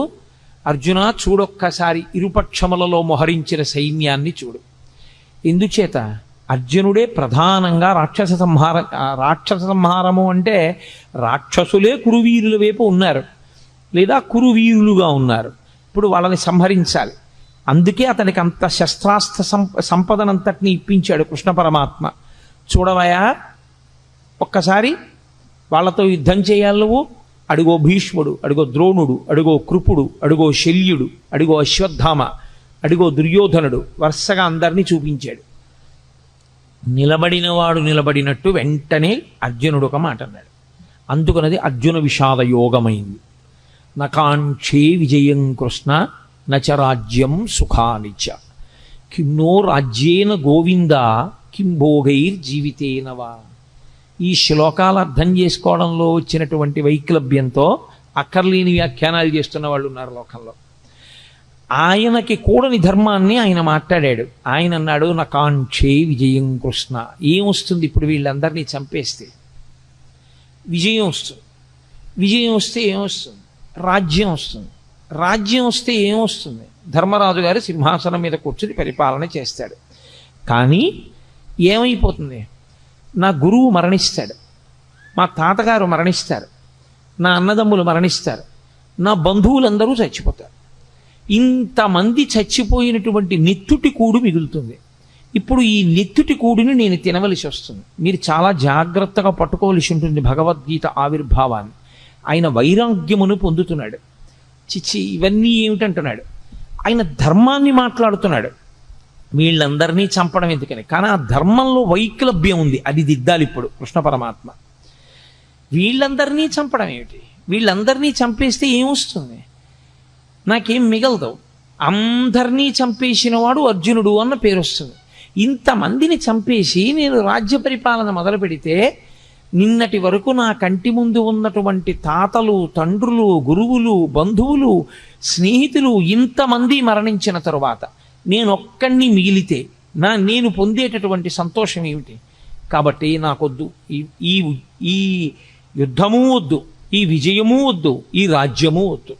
A: అర్జున చూడొక్కసారి ఇరుపక్షములలో మొహరించిన సైన్యాన్ని చూడు. ఎందుచేత అర్జునుడే ప్రధానంగా రాక్షస సంహారము అంటే రాక్షసులే కురువీరుల వైపు ఉన్నారు, లేదా కురువీరులుగా ఉన్నారు. ఇప్పుడు వాళ్ళని సంహరించాలి. అందుకే అతనికి అంత శస్త్రాస్త్ర సంపదనంతటిని ఇప్పించాడు కృష్ణ పరమాత్మ. చూడవయా, ఒక్కసారి వాళ్ళతో యుద్ధం చేయాలి నువ్వు. అడుగో భీష్ముడు, అడుగో ద్రోణుడు, అడుగో కృపుడు, అడుగో శల్యుడు, అడుగో అశ్వత్థామ, అడుగో దుర్యోధనుడు, వరుసగా అందరినీ చూపించాడు. నిలబడినవాడు నిలబడినట్టు వెంటనే అర్జునుడు ఒక మాట అన్నాడు. అందుకనది అర్జున విషాద యోగమైంది. నకాంక్షే విజయం కృష్ణ నచ రాజ్యం సుఖానిచ కిన్నో రాజ్యేన గోవింద కిం భోగైర్జీవితేనవా. ఈ శ్లోకాలు అర్థం చేసుకోవడంలో వచ్చినటువంటి వైక్లభ్యంతో అక్కర్లేని వ్యాఖ్యానాలు చేస్తున్న వాళ్ళు ఉన్నారు లోకంలో. ఆయనకి కూడని ధర్మాన్ని ఆయన మాట్లాడాడు. ఆయన అన్నాడు, నకాంక్షే విజయం కృష్ణ. ఏమొస్తుంది ఇప్పుడు వీళ్ళందరినీ చంపేస్తే? విజయం వస్తుంది. విజయం వస్తే ఏమొస్తుంది? రాజ్యం వస్తుంది. రాజ్యం వస్తే ఏమొస్తుంది? ధర్మరాజు గారు సింహాసనం మీద కూర్చుని పరిపాలన చేస్తాడు. కానీ ఏమైపోతుంది? నా గురువు మరణిస్తాడు, మా తాతగారు మరణిస్తారు, నా అన్నదమ్ములు మరణిస్తారు, నా బంధువులందరూ చచ్చిపోతారు. ఇంతమంది చచ్చిపోయినటువంటి నెత్తుటి కూడు మిగులుతుంది. ఇప్పుడు ఈ నెత్తుటి కూడిని నేను తినవలసి వస్తుంది. మీరు చాలా జాగ్రత్తగా పట్టుకోవలసి ఉంటుంది భగవద్గీత ఆవిర్భావాన్ని. ఆయన వైరాగ్యమును పొందుతున్నాడు. చిచ్చి ఇవన్నీ ఏమిటంటున్నాడు? ఆయన ధర్మాన్ని మాట్లాడుతున్నాడు. వీళ్ళందరినీ చంపడం ఎందుకని? కానీ ఆ ధర్మంలో వైక్లభ్యం ఉంది, అది దిద్దాలి ఇప్పుడు కృష్ణ పరమాత్మ. వీళ్ళందరినీ చంపడం ఏమిటి? వీళ్ళందరినీ చంపేస్తే ఏమొస్తుంది? నాకేం మిగలదు. అందరినీ చంపేసిన వాడు అర్జునుడు అన్న పేరు వస్తుంది. ఇంతమందిని చంపేసి నేను రాజ్య పరిపాలన మొదలు పెడితే నిన్నటి వరకు నా కంటి ముందు ఉన్నటువంటి తాతలు, తండ్రులు, గురువులు, బంధువులు, స్నేహితులు ఇంతమంది మరణించిన తరువాత నేనొక్కడిని మిగిలితే నేను పొందేటటువంటి సంతోషం ఏమిటి? కాబట్టి నాకొద్దు ఈ ఈ యుద్ధము వద్దు, ఈ విజయము వద్దు, ఈ రాజ్యము వద్దు.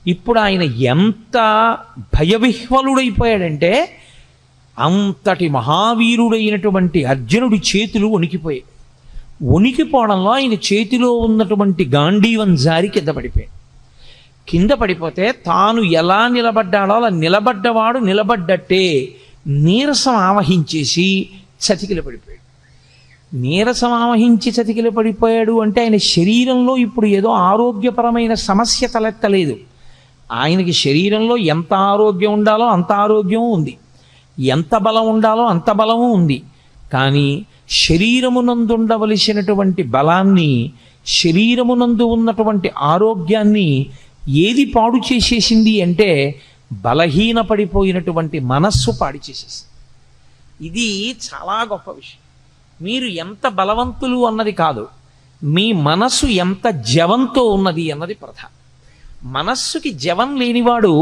A: ఇప్పుడు ఆయన ఎంత భయవిహ్వలుడైపోయాడంటే అంతటి మహావీరుడైనటువంటి అర్జునుడి చేతులు వణికిపోయాయి. వణికిపోవడంలో ఆయన చేతిలో ఉన్నటువంటి గాంధీవం జారి కింద పడిపోయాడు. కింద పడిపోతే తాను ఎలా నిలబడ్డాడో అలా నిలబడ్డవాడు నిలబడ్డట్టే నీరసం ఆవహించేసి చతికిల పడిపోయాడు. నీరసం ఆవహించి చతికిల పడిపోయాడు అంటే ఆయన శరీరంలో ఇప్పుడు ఏదో ఆరోగ్యపరమైన సమస్య తలెత్తలేదు. ఆయనకి శరీరంలో ఎంత ఆరోగ్యం ఉండాలో అంత ఆరోగ్యం ఉంది, ఎంత బలం ఉండాలో అంత బలము ఉంది. కానీ శరీరమునందుండవలసినటువంటి బలాన్ని, శరీరమునందు ఉన్నటువంటి ఆరోగ్యాన్ని ఏది పాడు చేసేసింది అంటే బలహీనపడిపోయినటువంటి మనస్సు పాడు చేసేసింది. ఇది చాలా గొప్ప విషయం. మీరు ఎంత బలవంతులు అన్నది కాదు, మీ మనస్సు ఎంత జవంతో ఉన్నది అన్నది ప్రధానం. మనస్సుకి జవం లేనివాడు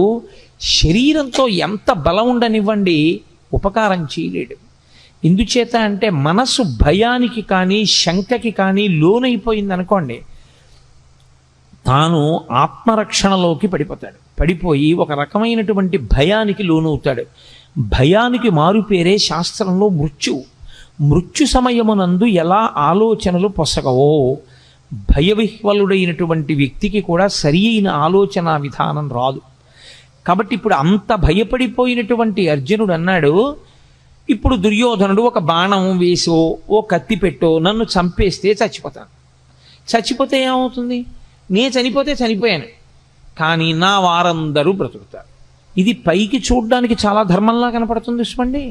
A: శరీరంతో ఎంత బలం ఉండనివ్వండి ఉపకారం చేయలేడు. ఎందుచేత అంటే మనస్సు భయానికి కానీ శంకకి కానీ లోనైపోయింది అనుకోండి, తాను ఆత్మరక్షణలోకి పడిపోతాడు. పడిపోయి ఒక రకమైనటువంటి భయానికి లోనవుతాడు. భయానికి మారుపేరే శాస్త్రంలో మృత్యువు. మృత్యు సమయమునందు ఎలా ఆలోచనలు పొసగవో భయవిహ్వలుడైనటువంటి వ్యక్తికి కూడా సరి అయిన ఆలోచన విధానం రాదు. కాబట్టి ఇప్పుడు అంత భయపడిపోయినటువంటి అర్జునుడు అన్నాడు, ఇప్పుడు దుర్యోధనుడు ఒక బాణం వేసో ఓ కత్తి పెట్టో నన్ను చంపేస్తే చచ్చిపోతాను. చచ్చిపోతే ఏమవుతుంది? నేను చనిపోతే చనిపోయాను, కానీ నా వారందరూ బ్రతుకుతారు. ఇది పైకి చూడ్డానికి చాలా ధర్మంలా కనపడుతుంది చూసుకోండి.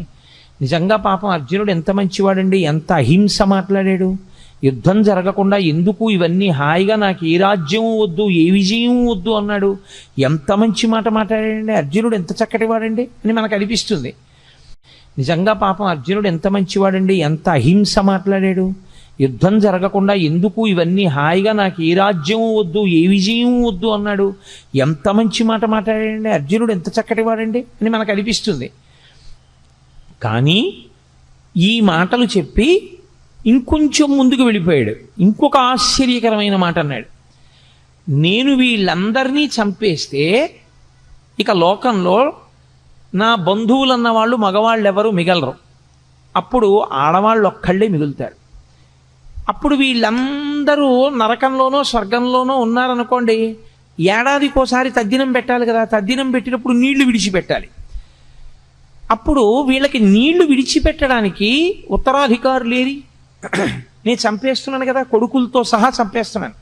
A: నిజంగా పాపం అర్జునుడు ఎంత మంచివాడండి, ఎంత అహింస మాట్లాడాడు. యుద్ధం జరగకుండా ఎందుకు ఇవన్నీ హాయిగా నాకు ఏ రాజ్యం వద్దు ఏ విజయం వద్దు అన్నాడు. ఎంత మంచి మాట మాట్లాడాడండి అర్జునుడు, ఎంత చక్కటి వాడండి అని మనకు అనిపిస్తుంది. నిజంగా పాపం అర్జునుడు ఎంత మంచివాడండి, ఎంత అహింస మాట్లాడాడు. యుద్ధం జరగకుండా ఎందుకు ఇవన్నీ హాయిగా నాకు ఏ రాజ్యం వద్దు ఏ విజయం వద్దు అన్నాడు. ఎంత మంచి మాట మాట్లాడాడండి అర్జునుడు, ఎంత చక్కటి వాడండి అని మనకు అనిపిస్తుంది. కానీ ఈ మాటలు చెప్పి ఇంకొంచెం ముందుకు వెళ్ళిపోయాడు. ఇంకొక ఆశ్చర్యకరమైన మాట అన్నాడు, నేను వీళ్ళందరినీ చంపేస్తే ఇక లోకంలో నా బంధువులన్న వాళ్ళు మగవాళ్ళు ఎవరు మిగలరు, అప్పుడు ఆడవాళ్ళు ఒక్కళ్ళే మిగులుతారు. అప్పుడు వీళ్ళందరూ నరకంలోనో స్వర్గంలోనో ఉన్నారనుకోండి, ఏడాదికోసారి తద్దినం పెట్టాలి కదా. తద్దినం పెట్టినప్పుడు నీళ్లు విడిచిపెట్టాలి. అప్పుడు వీళ్ళకి నీళ్లు విడిచిపెట్టడానికి ఉత్తరాధికారులు లేరి, నేను చంపేస్తున్నాను కదా, కొడుకులతో సహా చంపేస్తున్నాను.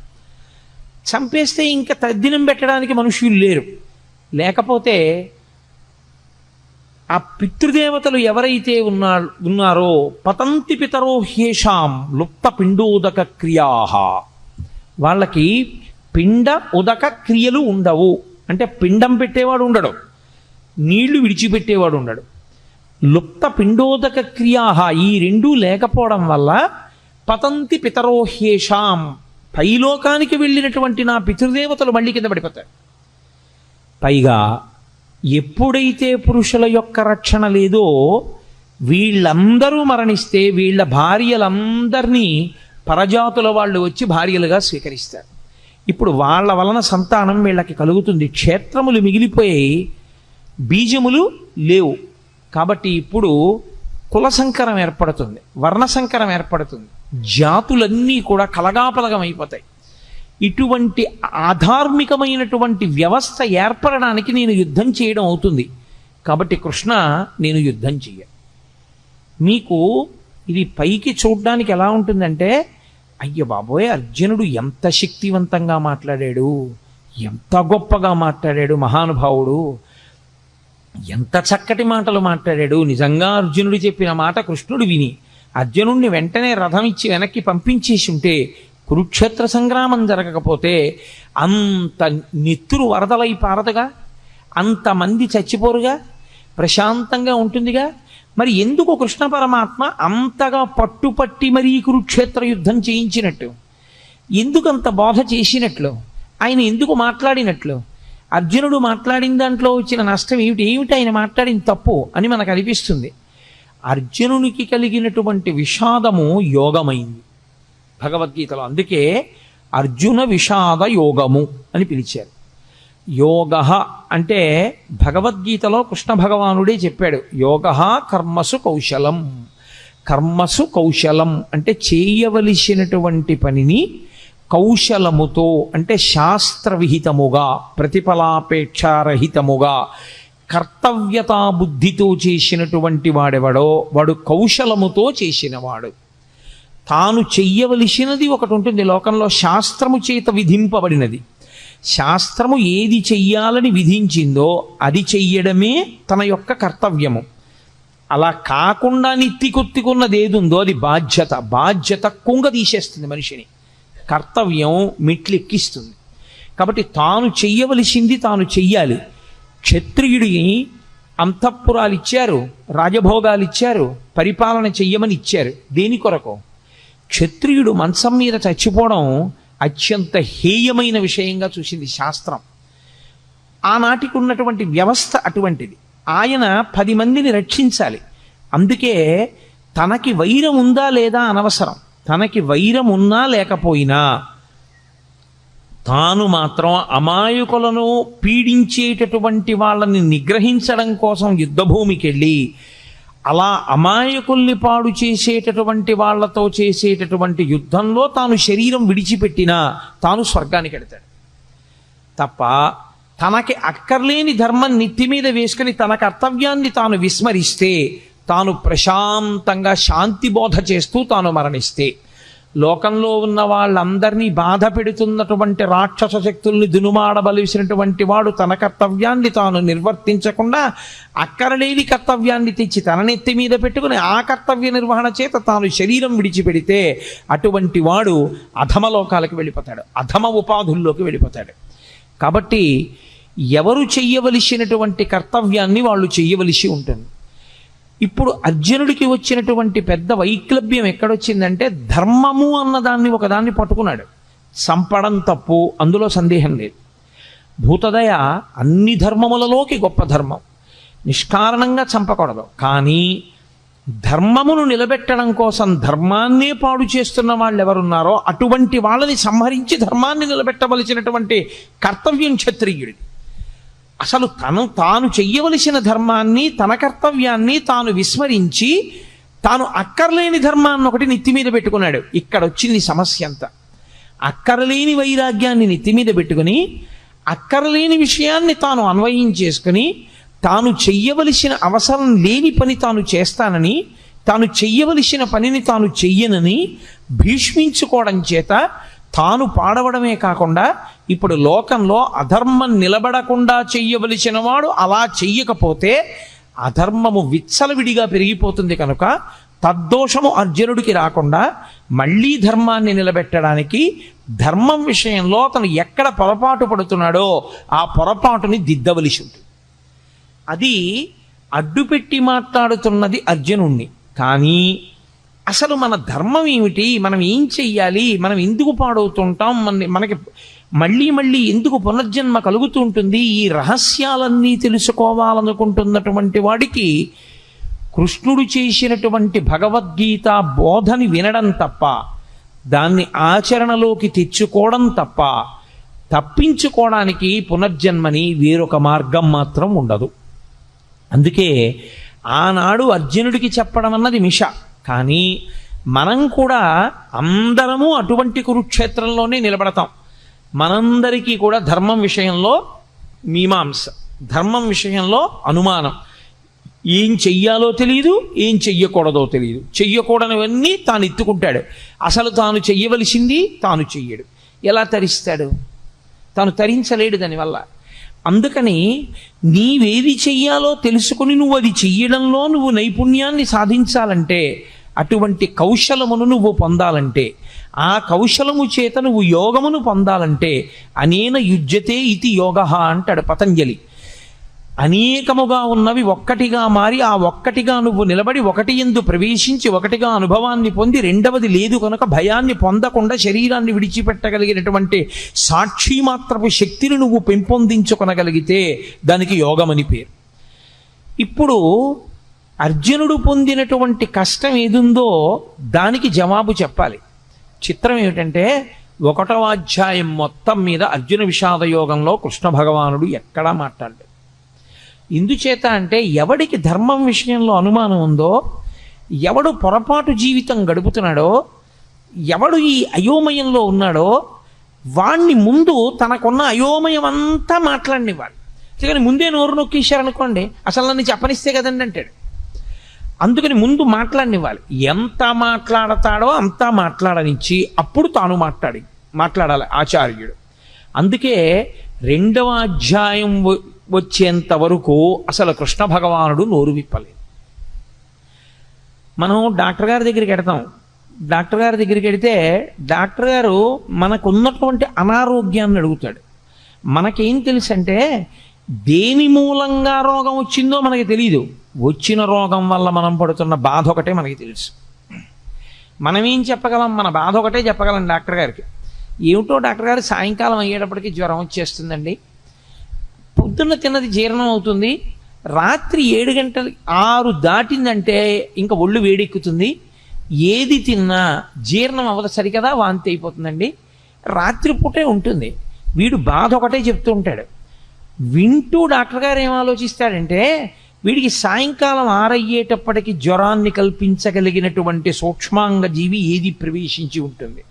A: చంపేస్తే ఇంకా తద్దినం పెట్టడానికి మనుష్యులు లేరు. లేకపోతే ఆ పితృదేవతలు ఎవరైతే ఉన్నారో పతంతి పితరో హ్యేషాం లుప్త పిండోదక క్రియా, వాళ్ళకి పిండ ఉదక క్రియలు ఉండవు. అంటే పిండం పెట్టేవాడు ఉండడు, నీళ్లు విడిచిపెట్టేవాడు ఉండడు. లుప్త పిండోదక క్రియా, ఈ రెండూ లేకపోవడం వల్ల పతంతి పితరో హ్యేషాం, పైలోకానికి వెళ్ళినటువంటి నా పితృదేవతలు మళ్ళీ కింద పడిపోతారు. పైగా ఎప్పుడైతే పురుషుల యొక్క రక్షణ లేదో వీళ్ళందరూ మరణిస్తే వీళ్ళ భార్యలందరినీ పరజాతుల వాళ్ళు వచ్చి భార్యలుగా స్వీకరిస్తారు. ఇప్పుడు వాళ్ళ వలన సంతానం వీళ్ళకి కలుగుతుంది. క్షేత్రములు మిగిలిపోయి బీజములు లేవు. కాబట్టి ఇప్పుడు కుల సంకరం ఏర్పడుతుంది, వర్ణ సంకరం ఏర్పడుతుంది, జాతులన్నీ కూడా కలగాపలగం అయిపోతాయి. ఇటువంటి ఆధార్మికమైనటువంటి వ్యవస్థ ఏర్పడడానికి నేను యుద్ధం చేయడం అవుతుంది. కాబట్టి కృష్ణ నేను యుద్ధం చెయ్య. మీకు ఇది పైకి చూడడానికి ఎలా ఉంటుందంటే, అయ్య బాబోయ్ అర్జునుడు ఎంత శక్తివంతంగా మాట్లాడాడు, ఎంత గొప్పగా మాట్లాడాడు మహానుభావుడు, ఎంత చక్కటి మాటలు మాట్లాడాడు. నిజంగా అర్జునుడు చెప్పిన మాట కృష్ణుడు విని అర్జునుడిని వెంటనే రథం ఇచ్చి వెనక్కి పంపించేసి ఉంటే కురుక్షేత్ర సంగ్రామం జరగకపోతే అంత నెత్తురు వరదలై పారదుగా, అంతమంది చచ్చిపోరుగా, ప్రశాంతంగా ఉంటుందిగా. మరి ఎందుకు కృష్ణ పరమాత్మ అంతగా పట్టుపట్టి మరీ కురుక్షేత్ర యుద్ధం చేయించినట్టు, ఎందుకు అంత బోధ చేసినట్లు, ఆయన ఎందుకు మాట్లాడినట్లు? అర్జునుడు మాట్లాడిన దాంట్లో వచ్చిన నష్టం ఏమిటి ఆయన మాట్లాడిన తప్పు అని మనకు అనిపిస్తుంది. అర్జునునికి కలిగినటువంటి విషాదము యోగమైంది భగవద్గీతలో. అందుకే అర్జున విషాద యోగము అని పిలిచారు. యోగ అంటే భగవద్గీతలో కృష్ణ భగవానుడే చెప్పాడు, యోగ కర్మసు కౌశలం. కర్మసు కౌశలం అంటే చేయవలసినటువంటి పనిని కౌశలముతో అంటే శాస్త్రవిహితముగా, ప్రతిఫలాపేక్షారహితముగా, కర్తవ్యతా బుద్ధితో చేసినటువంటి వాడెవడో వాడు కౌశలముతో చేసినవాడు. తాను చెయ్యవలసినది ఒకటి ఉంటుంది లోకంలో, శాస్త్రము చేత విధింపబడినది. శాస్త్రము ఏది చెయ్యాలని విధించిందో అది చెయ్యడమే తన యొక్క కర్తవ్యము. అలా కాకుండా నెత్తికొత్తికున్నది ఏది ఉందో అది బాధ్యత. బాధ్యత కుంగ తీసేస్తుంది మనిషిని, కర్తవ్యం మెట్లెక్కిస్తుంది. కాబట్టి తాను చెయ్యవలసింది తాను చెయ్యాలి. క్షత్రియుడికి అంతఃపురాలు ఇచ్చారు, రాజభోగాలు ఇచ్చారు, పరిపాలన చెయ్యమని ఇచ్చారు. దేని కొరకు? క్షత్రియుడు మంచం మీద చచ్చిపోవడం అత్యంత హేయమైన విషయంగా చూసింది శాస్త్రం. ఆనాటికి ఉన్నటువంటి వ్యవస్థ అటువంటిది. ఆయన 10 మందిని రక్షించాలి. అందుకే తనకి వైరం ఉందా లేదా అనవసరం. తనకి వైరం ఉన్నా లేకపోయినా తాను మాత్రం అమాయకులను పీడించేటటువంటి వాళ్ళని నిగ్రహించడం కోసం యుద్ధభూమికి వెళ్ళి అలా అమాయకుల్ని పాడు చేసేటటువంటి వాళ్లతో చేసేటటువంటి యుద్ధంలో తాను శరీరం విడిచిపెట్టినా తాను స్వర్గానికి వెడతాడు తప్ప, తనకి అక్కర్లేని ధర్మం నెత్తి మీద వేసుకుని తన కర్తవ్యాన్ని తాను విస్మరిస్తే, తాను ప్రశాంతంగా శాంతి బోధ చేస్తూ తాను మరణిస్తే, లోకంలో ఉన్న వాళ్ళందరినీ బాధ పెడుతున్నటువంటి రాక్షస శక్తుల్ని దునుమాడవలసినటువంటి వాడు తన కర్తవ్యాన్ని తాను నిర్వర్తించకుండా అక్కరలేని కర్తవ్యాన్ని తెచ్చి తన నెత్తి మీద పెట్టుకుని ఆ కర్తవ్య నిర్వహణ చేత తాను శరీరం విడిచిపెడితే అటువంటి వాడు అధమలోకాలకు వెళ్ళిపోతాడు, అధమ ఉపాధుల్లోకి వెళ్ళిపోతాడు. కాబట్టి ఎవరు చెయ్యవలసినటువంటి కర్తవ్యాన్ని వాళ్ళు చెయ్యవలసి ఉంటుంది. ఇప్పుడు అర్జునుడికి వచ్చినటువంటి పెద్ద వైక్లభ్యం ఎక్కడొచ్చిందంటే, ధర్మము అన్నదాన్ని ఒకదాన్ని పట్టుకున్నాడు. చంపడం తప్పు, అందులో సందేహం లేదు. భూతదయ అన్ని ధర్మములలోకి గొప్ప ధర్మం, నిష్కారణంగా చంపకూడదు. కానీ ధర్మమును నిలబెట్టడం కోసం ధర్మాన్నే పాడు చేస్తున్న వాళ్ళు ఎవరున్నారో అటువంటి వాళ్ళని సంహరించి ధర్మాన్ని నిలబెట్టవలసినటువంటి కర్తవ్యం క్షత్రియుడిది. అసలు తాను చెయ్యవలసిన ధర్మాన్ని, తన కర్తవ్యాన్ని తాను విస్మరించి తాను అక్కర్లేని ధర్మాన్ని ఒకటి నెత్తి మీద పెట్టుకున్నాడు. ఇక్కడ వచ్చింది సమస్య అంతా. అక్కర్లేని వైరాగ్యాన్ని నెత్తి మీద పెట్టుకుని అక్కర్లేని విషయాన్ని తాను అన్వయం చేసుకుని తాను చెయ్యవలసిన అవసరం లేని పని తాను చేస్తానని, తాను చెయ్యవలసిన పనిని తాను చెయ్యనని భీష్మించుకోవడం చేత తాను పాడవడమే కాకుండా ఇప్పుడు లోకంలో అధర్మం నిలబడకుండా చెయ్యవలసిన వాడు అలా చెయ్యకపోతే అధర్మము విచ్చలవిడిగా పెరిగిపోతుంది. కనుక తద్దోషము అర్జునుడికి రాకుండా మళ్ళీ ధర్మాన్ని నిలబెట్టడానికి ధర్మం విషయంలో అతను ఎక్కడ పొరపాటు పడుతున్నాడో ఆ పొరపాటుని దిద్దవలసి ఉంటుంది. అది అడ్డుపెట్టి మాట్లాడుతున్నది అర్జునుణ్ణి. కానీ అసలు మన ధర్మం ఏమిటి, మనం ఏం చెయ్యాలి, మనం ఎందుకు పాడవుతుంటాం, మనకి మళ్ళీ మళ్ళీ ఎందుకు పునర్జన్మ కలుగుతూ ఉంటుంది, ఈ రహస్యాలన్నీ తెలుసుకోవాలనుకుంటున్నటువంటి వాడికి కృష్ణుడు చేసినటువంటి భగవద్గీత బోధని వినడం తప్ప, దాన్ని ఆచరణలోకి తెచ్చుకోవడం తప్ప తప్పించుకోవడానికి పునర్జన్మని వేరొక మార్గం మాత్రం ఉండదు. అందుకే ఆనాడు అర్జునుడికి చెప్పడం అన్నది మిష. కానీ మనం కూడా అందరము అటువంటి కురుక్షేత్రంలోనే నిలబడతాం. మనందరికీ కూడా ధర్మం విషయంలో మీమాంస, ధర్మం విషయంలో అనుమానం. ఏం చెయ్యాలో తెలియదు, ఏం చెయ్యకూడదో తెలియదు. చెయ్యకూడనివన్నీ తాను ఎత్తుకుంటాడు, అసలు తాను చెయ్యవలసింది తాను చెయ్యడు. ఎలా తరిస్తాడు? తాను తరించలేడు దానివల్ల. అందుకని నీవేది చెయ్యాలో తెలుసుకుని నువ్వు అది చెయ్యడంలో నువ్వు నైపుణ్యాన్ని సాధించాలంటే, అటువంటి కౌశలమును నువ్వు పొందాలంటే, ఆ కౌశలము చేత నువ్వు యోగమును పొందాలంటే అనేన యుజ్యతే ఇది యోగ అంటాడు పతంజలి. అనేకముగా ఉన్నవి ఒక్కటిగా మారి ఆ ఒక్కటిగా నువ్వు నిలబడి ఒకటి యందు ప్రవేశించి ఒకటిగా అనుభవాన్ని పొంది రెండవది లేదు కనుక భయాన్ని పొందకుండా శరీరాన్ని విడిచిపెట్టగలిగినటువంటి సాక్షి మాత్రపు శక్తిని నువ్వు పెంపొందించుకొనగలిగితే దానికి యోగమని పేరు. ఇప్పుడు అర్జునుడు పొందినటువంటి కష్టం ఏదుందో దానికి జవాబు చెప్పాలి. చిత్రం ఏమిటంటే, 1వ అధ్యాయం మొత్తం మీద అర్జున విషాద యోగంలో కృష్ణ భగవానుడు ఎక్కడా మాట్లాడలేదు. ఎందుచేత అంటే ఎవడికి ధర్మం విషయంలో అనుమానం ఉందో, ఎవడు పొరపాటు జీవితం గడుపుతున్నాడో, ఎవడు ఈ అయోమయంలో ఉన్నాడో వాణ్ణి ముందు తనకున్న అయోమయం అంతా మాట్లాడినివ్వాలి. కానీ ముందే నోరు నొక్కేశారనుకోండి, అసలు నన్ను చెప్పనిస్తే కదండి అంటాడు. అందుకని ముందు మాట్లాడనివ్వాలి. ఎంత మాట్లాడతాడో అంతా మాట్లాడనిచ్చి అప్పుడు తాను మాట్లాడాలి ఆచార్యుడు. అందుకే 2వ అధ్యాయం వచ్చేంత వరకు అసలు కృష్ణ భగవానుడు నోరు విప్పలేదు. మనం డాక్టర్ గారి దగ్గరికి వెడతాం. డాక్టర్ గారి దగ్గరికి వెడితే డాక్టర్ గారు మనకున్నటువంటి అనారోగ్యాన్ని అడుగుతాడు. మనకేం తెలుసు అంటే దేని మూలంగా రోగం వచ్చిందో మనకి తెలియదు. వచ్చిన రోగం వల్ల మనం పడుతున్న బాధ ఒకటే మనకి తెలుసు. మనమేం చెప్పగలం? మన బాధ ఒకటే చెప్పగలం డాక్టర్ గారికి. ఏమిటో డాక్టర్ గారు సాయంకాలం అయ్యేటప్పటికి జ్వరం వచ్చేస్తుందండి, పొద్దున్న తిన్నది జీర్ణం అవుతుంది, రాత్రి 7 గంటలు 6 దాటిందంటే ఇంకా ఒళ్ళు వేడెక్కుతుంది, ఏది తిన్నా జీర్ణం అవ్వదు సరికదా, వాంతి అయిపోతుందండి, రాత్రిపూటే ఉంటుంది. వీడు బాధ ఒకటే చెప్తూ ఉంటాడు. వింటూ డాక్టర్ గారు ఏం ఆలోచిస్తాడంటే వీడికి సాయంకాలం 6 అయ్యేటప్పటికి జ్వరాన్ని కల్పించగలిగినటువంటి సూక్ష్మాంగ జీవి ఏది ప్రవేశించి ఉంటుంది,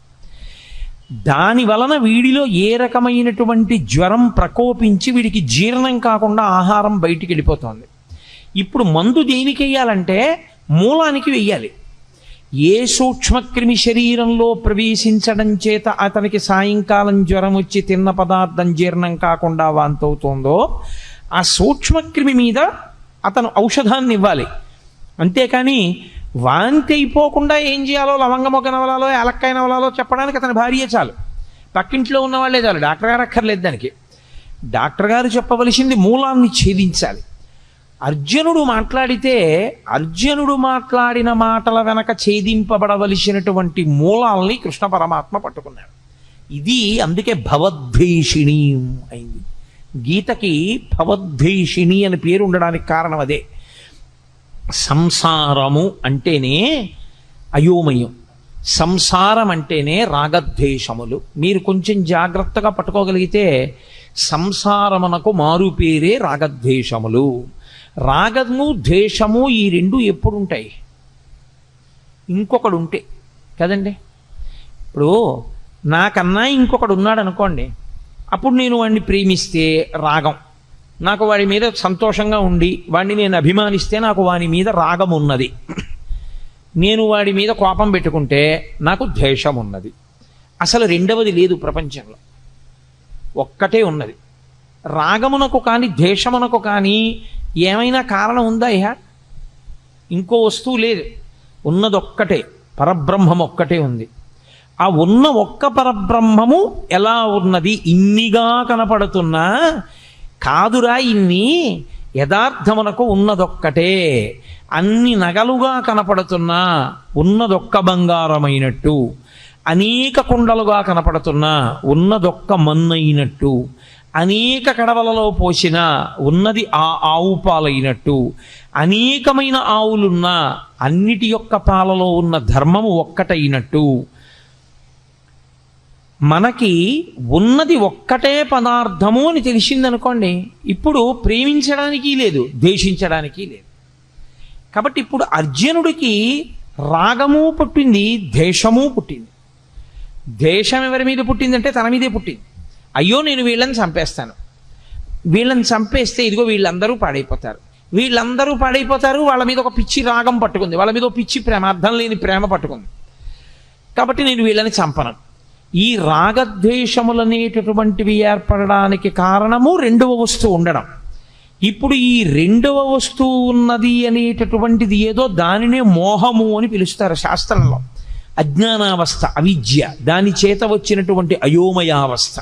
A: దాని వలన వీడిలో ఏ రకమైనటువంటి జ్వరం ప్రకోపించి వీడికి జీర్ణం కాకుండా ఆహారం బయటికి వెళ్ళిపోతుంది. ఇప్పుడు మందు దేనికి వెయ్యాలంటే మూలానికి వెయ్యాలి. ఏ సూక్ష్మక్రిమి శరీరంలో ప్రవేశించడం చేత అతనికి సాయంకాలం జ్వరం వచ్చి తిన్న పదార్థం జీర్ణం కాకుండా వాంతవుతోందో ఆ సూక్ష్మక్రిమి మీద అతను ఔషధాన్ని ఇవ్వాలి. అంతేకాని వాంతి అయిపోకుండా ఏం చేయాలో లవంగమొగ్గ నవలాలో ఏలక్కాయ నవలాలో చెప్పడానికి అతని భార్య చాలు, పక్కింట్లో ఉన్న వాళ్ళే చాలు, డాక్టర్ గారు అక్కర్లేదు దానికి. డాక్టర్ గారు చెప్పవలసింది మూలాన్ని ఛేదించాలి. అర్జునుడు మాట్లాడితే అర్జునుడు మాట్లాడిన మాటల వెనక ఛేదింపబడవలసినటువంటి మూలాల్ని కృష్ణ పరమాత్మ పట్టుకున్నాడు. ఇది అందుకే భవద్భీషిణి అయింది. గీతకి భవద్భీషిణి అని పేరు ఉండడానికి కారణం అదే. సంసారము అంటేనే అయోమయం, సంసారం అంటేనే రాగద్వేషములు. మీరు కొంచెం జాగ్రత్తగా పట్టుకోగలిగితే సంసారమునకు మారు పేరే రాగద్వేషములు. రాగము ద్వేషము ఈ రెండు ఎప్పుడు ఉంటాయి? ఇంకొకడు ఉంటే కదండి. ఇప్పుడు నాకన్నా ఇంకొకడు ఉన్నాడు అనుకోండి, అప్పుడు నేను వాడిని ప్రేమిస్తే రాగం, నాకు వాడి మీద సంతోషంగా ఉండి వాడిని నేను అభిమానిస్తే నాకు వాడి మీద రాగం ఉన్నది. నేను వాడి మీద కోపం పెట్టుకుంటే నాకు ద్వేషం ఉన్నది. అసలు రెండవది లేదు ప్రపంచంలో, ఒక్కటే ఉన్నది. రాగమునకు కానీ ద్వేషమునకు కానీ ఏమైనా కారణం ఉందా? ఇంకో వస్తువు లేదు, ఉన్నదొక్కటే, పరబ్రహ్మం ఒక్కటే ఉంది. ఆ ఉన్న ఒక్క పరబ్రహ్మము ఎలా ఉన్నది? ఇన్నిగా కనపడుతున్నా కాదురా, ఇన్ని యథార్థమునకు ఉన్నదొక్కటే. అన్ని నగలుగా కనపడుతున్నా ఉన్నదొక్క బంగారమైనట్టు, అనేక కుండలుగా కనపడుతున్నా ఉన్నదొక్క మన్నైనట్టు, అనేక కడవలలో పోసిన ఉన్నది ఆ ఆవు పాలైనట్టు, అనేకమైన ఆవులున్నా అన్నిటి యొక్క పాలలో ఉన్న ధర్మము ఒక్కటైనట్టు, మనకి ఉన్నది ఒక్కటే పదార్థము అని తెలిసిందనుకోండి, ఇప్పుడు ప్రేమించడానికి లేదు, ద్వేషించడానికి లేదు. కాబట్టి ఇప్పుడు అర్జునుడికి రాగము పుట్టింది, ద్వేషము పుట్టింది. ద్వేషం ఎవరి మీద పుట్టిందంటే తన మీదే పుట్టింది. అయ్యో నేను వీళ్ళని చంపేస్తాను, వీళ్ళని చంపేస్తే ఇదిగో వీళ్ళందరూ పాడైపోతారు, వీళ్ళందరూ పాడైపోతారు, వాళ్ళ మీద ఒక పిచ్చి రాగం పట్టుకుంది, వాళ్ళ మీద ఒక పిచ్చి ప్రేమ, అర్థం లేని ప్రేమ పట్టుకుంది, కాబట్టి నేను వీళ్ళని చంపను. ఈ రాగద్వేషములనేటటువంటివి ఏర్పడడానికి కారణము రెండవ వస్తువు ఉండడం. ఇప్పుడు ఈ రెండవ వస్తువు ఉన్నది అనేటటువంటిది ఏదో, దానినే మోహము అని పిలుస్తారు శాస్త్రంలో. అజ్ఞానావస్థ, అవిద్య, దాని చేత వచ్చినటువంటి అయోమయావస్థ.